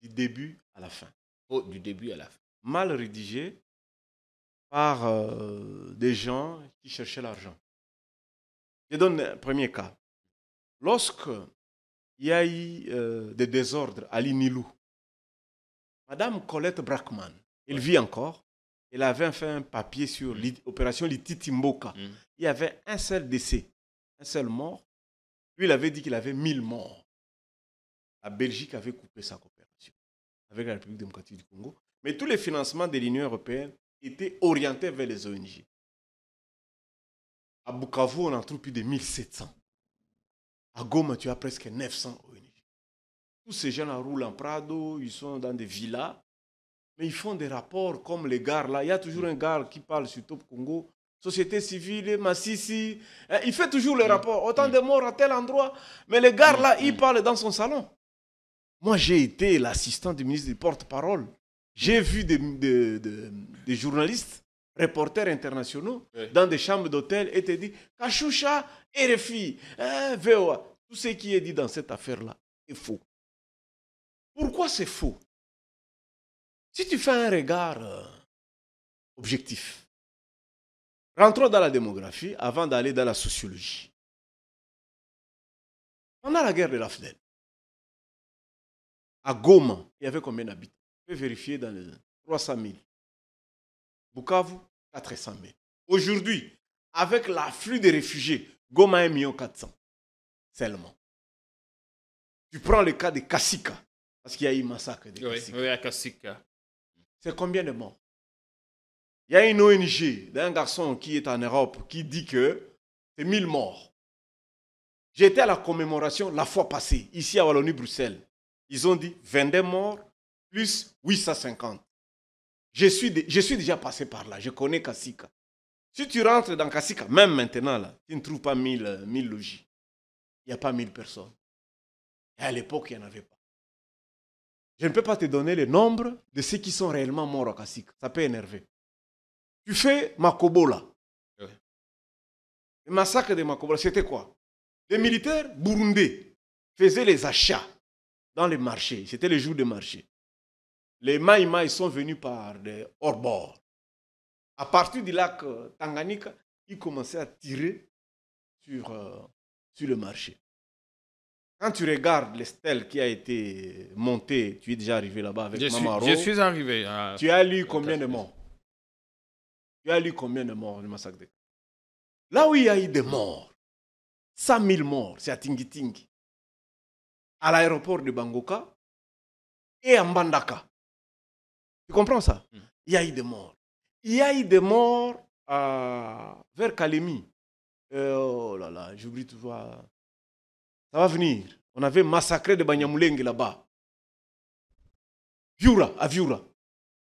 du début à la fin. Faux du début à la fin. Mal rédigé par des gens qui cherchaient l'argent. Je donne un premier cas. Lorsque il y a eu des désordres à l'Inilou, Madame Colette Brackman, elle vit encore, elle avait fait un papier sur l'opération Lititi Mboka. Il y avait un seul décès, un seul mort. Lui, il avait dit qu'il avait 1000 morts. La Belgique avait coupé sa coopération avec la République démocratique du Congo. Mais tous les financements de l'Union européenne étaient orientés vers les ONG. À Bukavu, on en trouve plus de 1700. À Goma, tu as presque 900 ONG. Tous ces gens-là roulent en Prado, ils sont dans des villas, mais ils font des rapports comme les gars là. Il y a toujours un gars qui parle sur Top Congo, société civile, Massissi. Il fait toujours les rapports. Autant de morts à tel endroit, mais les gars là, ils parlent dans son salon. Moi, j'ai été l'assistant du ministre du porte-parole. J'ai vu des journalistes, reporters internationaux, dans des chambres d'hôtel et te dit Kachoucha, RFI, VOA. Tout ce qui est dit dans cette affaire-là est faux. Pourquoi c'est faux? Si tu fais un regard objectif, rentrons dans la démographie avant d'aller dans la sociologie. Pendant la guerre de la FDL, à Goma, il y avait combien d'habitants? Tu peux vérifier dans les 300 000. Bukavu, 400 000. Aujourd'hui, avec l'afflux des réfugiés, Goma 1 400 000 seulement. Tu prends le cas de Kassika, parce qu'il y a eu un massacre de Kassika. Oui, à Kassika. C'est combien de morts? Il y a une ONG d'un garçon qui est en Europe qui dit que c'est 1000 morts. J'étais à la commémoration la fois passée, ici à Wallonie-Bruxelles. Ils ont dit 22 morts plus 850. Je suis déjà passé par là, je connais Kassika. Si tu rentres dans Kassika, même maintenant, là, tu ne trouves pas 1000 logis. Il n'y a pas 1000 personnes. Et à l'époque, il n'y en avait pas. Je ne peux pas te donner le nombre de ceux qui sont réellement morts à Kassika. Ça peut énerver. Tu fais Makobola. Oui. Le massacre de Makobola, c'était quoi? Les militaires burundais faisaient les achats dans les marchés. C'était le jour des marchés. Les Maïmaï sont venus par des hors-bords. À partir du lac Tanganyika, ils commençaient à tirer sur le marché. Quand tu regardes les stèles qui a été montée, tu es déjà arrivé là-bas avec Mamaro. Je suis arrivé. Tu as lu combien de morts? Tu as lu combien de morts le massacre de... Là où il y a eu des morts, 100 000 morts, c'est à Tingitingi, à l'aéroport de Bangoka et à Mbandaka. Tu comprends ça? Il y a eu des morts. Il y a eu des morts vers Kalemi. Oh là là, j'oublie tout ça. Ça va venir. On avait massacré de Banyamulenge là-bas. À Viura.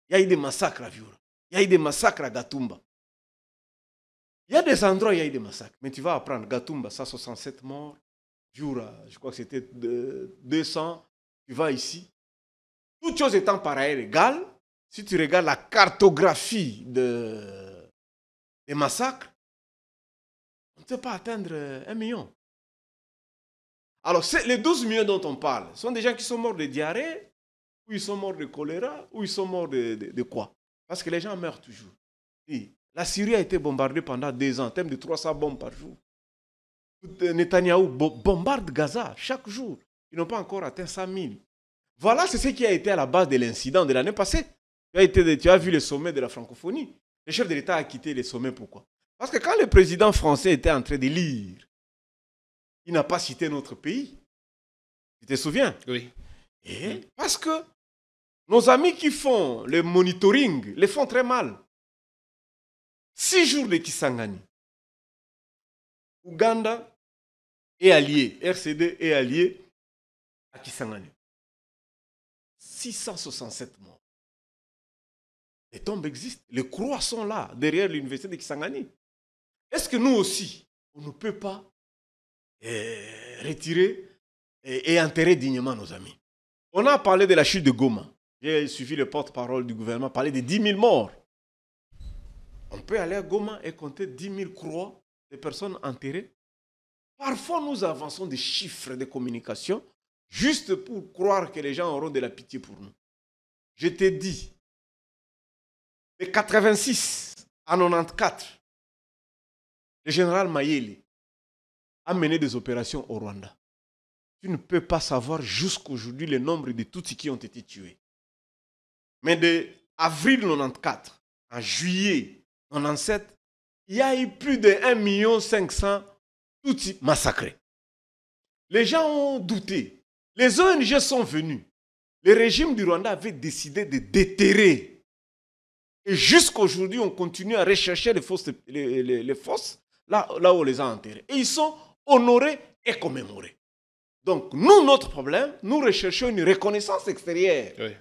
Il y a eu des massacres à Viura. Il y a eu des massacres à Gatumba. Il y a des endroits où il y a eu des massacres. Mais tu vas apprendre. Gatumba, 167 morts. Viura, je crois que c'était 200. Tu vas ici. Toutes choses étant pareilles égales, si tu regardes la cartographie des massacres, on ne peut pas atteindre 1 million. Alors, les 12 millions dont on parle sont des gens qui sont morts de diarrhée, ou ils sont morts de choléra, ou ils sont morts de quoi? Parce que les gens meurent toujours. Et la Syrie a été bombardée pendant 2 ans, en termes de 300 bombes par jour. Netanyahou bombarde Gaza chaque jour. Ils n'ont pas encore atteint 100 000. Voilà, c'est ce qui a été à la base de l'incident de l'année passée. Tu as vu le sommet de la francophonie. Le chef de l'État a quitté le sommet, pourquoi? Parce que quand le président français était en train de lire, il n'a pas cité notre pays. Tu te souviens? Oui. Et parce que nos amis qui font le monitoring les font très mal. 6 jours de Kisangani. Ouganda est allié, RCD est allié à Kisangani. 667 morts. Les tombes existent. Les croix sont là, derrière l'université de Kisangani. Est-ce que nous aussi, on ne peut pas retirer et enterrer dignement nos amis? On a parlé de la chute de Goma. J'ai suivi le porte-parole du gouvernement parler de 10 000 morts. On peut aller à Goma et compter 10 000 croix de personnes enterrées. Parfois, nous avançons des chiffres de communication juste pour croire que les gens auront de la pitié pour nous. Je t'ai dit, de 86 à 94, le général Mayele a mené des opérations au Rwanda. Tu ne peux pas savoir jusqu'aujourd'hui le nombre de Tutsis qui ont été tués. Mais de avril 94 à juillet 97, il y a eu plus de 1 500 000 Tutsis massacrés. Les gens ont douté. Les ONG sont venus. Le régime du Rwanda avait décidé de déterrer. Et jusqu'aujourd'hui, on continue à rechercher les fosses là où on les a enterrés. Et ils sont honorés et commémorés. Donc, nous, notre problème, nous recherchons une reconnaissance extérieure. Oui.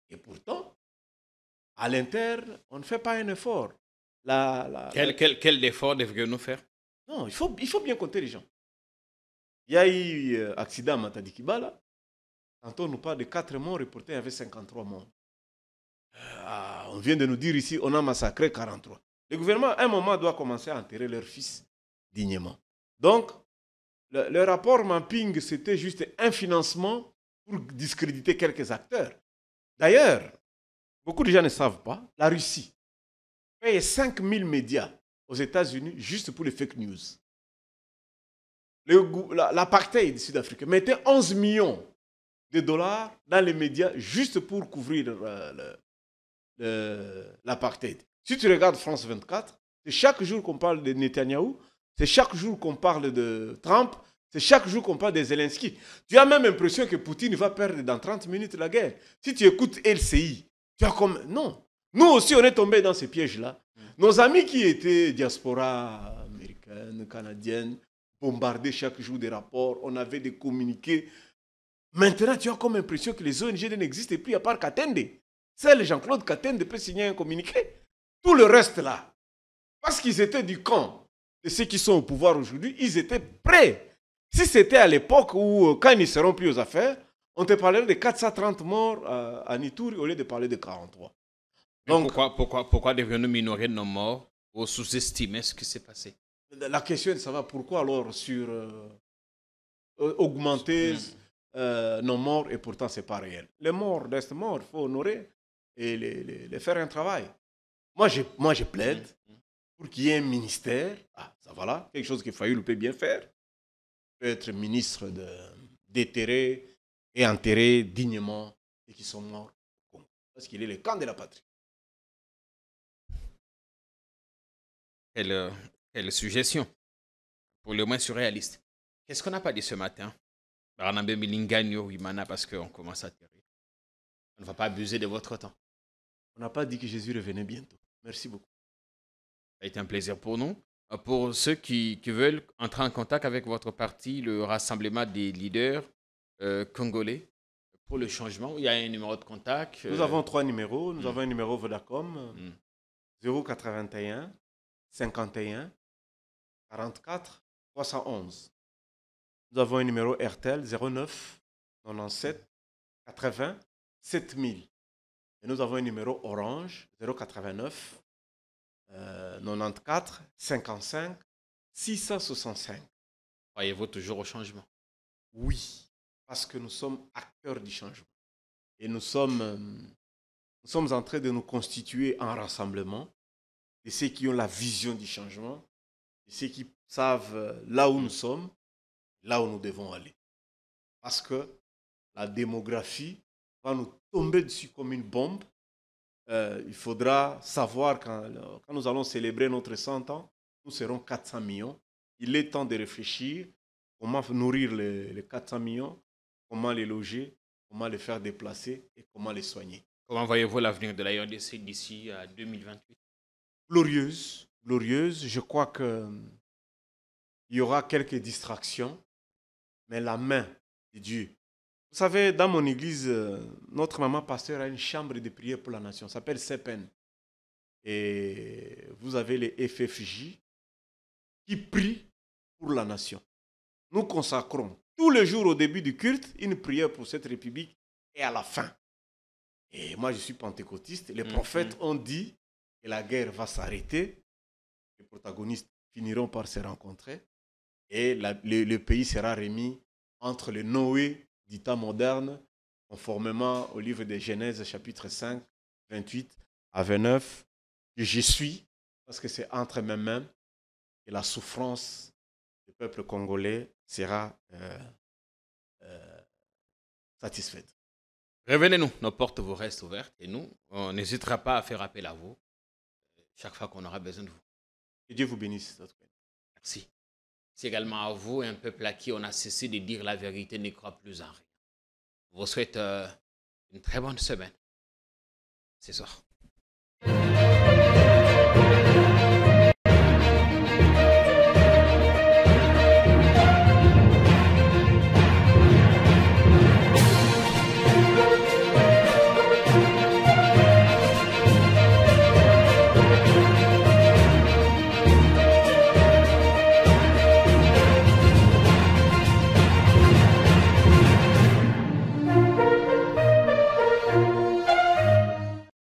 Et pourtant, à l'interne, on ne fait pas un effort. Quel effort devrions-nous faire? Non, il faut bien compter les gens. Il y a eu accident à Matadi-Kibala. Quand on nous parle de 4 morts reportés, il y avait 53 morts. On vient de nous dire ici, on a massacré 43. Le gouvernement, à un moment, doit commencer à enterrer leurs fils dignement. Donc, le rapport Mapping, c'était juste un financement pour discréditer quelques acteurs. D'ailleurs, beaucoup de gens ne savent pas, la Russie paye 5 000 médias aux États-Unis juste pour les fake news. L'apartheid sud-africain mettait 11 millions de dollars dans les médias juste pour couvrir l'apartheid. Si tu regardes France 24, c'est chaque jour qu'on parle de Netanyahou, c'est chaque jour qu'on parle de Trump, c'est chaque jour qu'on parle de Zelensky. Tu as même l'impression que Poutine va perdre dans 30 minutes la guerre. Si tu écoutes LCI, tu as comme... Non. Nous aussi, on est tombés dans ces pièges-là. Nos amis qui étaient diaspora américaine, canadienne, bombardaient chaque jour des rapports, on avait des communiqués. Maintenant, tu as comme l'impression que les ONG n'existent plus à part Katende. Seul Jean-Claude Katende peut signer un communiqué. Tout le reste là, Parce qu'ils étaient du camp de ceux qui sont au pouvoir aujourd'hui, ils étaient prêts. Si c'était à l'époque où, quand ils ne seront plus aux affaires, on te parlerait de 430 morts à Nitouri au lieu de parler de 43. Donc, pourquoi devrions-nous minorer nos morts ou sous-estimer ce qui s'est passé? La question est de savoir pourquoi alors augmenter nos morts et pourtant ce n'est pas réel. Les morts restent morts, il faut honorer et les faire un travail. Moi, je plaide pour qu'il y ait un ministère, ça voilà, quelque chose que Fayoulou peut bien faire, peut être ministre déterrer et enterrer dignement ceux qui sont morts, parce qu'il est le camp de la patrie. Quelle suggestion, pour le moins surréaliste. Qu'est-ce qu'on n'a pas dit ce matin? Parce qu'on commence à terrir. On ne va pas abuser de votre temps. On n'a pas dit que Jésus revenait bientôt. Merci beaucoup. Ça a été un plaisir pour nous. Pour ceux qui veulent entrer en contact avec votre parti, le Rassemblement des leaders congolais, pour le changement, il y a un numéro de contact. Nous avons 3 numéros. Nous avons un numéro Vodacom, 081 51 44 311. Nous avons un numéro RTL 09 97 80 7000. Et nous avons un numéro Orange 089 94 55 665. Croyez-vous toujours au changement? Oui, parce que nous sommes acteurs du changement. Et nous sommes en train de nous constituer en rassemblement de ceux qui ont la vision du changement, de ceux qui savent là où nous sommes, là où nous devons aller. Parce que la démographie va nous tomber dessus comme une bombe. Il faudra savoir quand nous allons célébrer notre 100 ans, nous serons 400 millions. Il est temps de réfléchir comment nourrir les 400 millions, comment les loger, comment les faire déplacer et comment les soigner. Comment voyez-vous l'avenir de la RDC d'ici à 2028? Glorieuse, glorieuse. Je crois qu'il y aura quelques distractions, mais la main de Dieu. Vous savez, dans mon église, notre maman pasteur a une chambre de prière pour la nation. Ça s'appelle CEPEN. Et vous avez les FFJ qui prient pour la nation. Nous consacrons tous les jours au début du culte une prière pour cette république et à la fin. Et moi, je suis pentecôtiste. Les prophètes ont dit que la guerre va s'arrêter. Les protagonistes finiront par se rencontrer. Et le pays sera remis entre le Noé du temps moderne, conformément au livre de Genèse, chapitre 5, 28 à 29, que je suis, parce que c'est entre mes mains, et la souffrance du peuple congolais sera satisfaite. Revenez-nous, nos portes vous restent ouvertes et nous, on n'hésitera pas à faire appel à vous chaque fois qu'on aura besoin de vous. Que Dieu vous bénisse. Merci. C'est également à vous, un peuple à qui on a cessé de dire la vérité ne croit plus en rien. Je vous souhaite une très bonne semaine ce soir.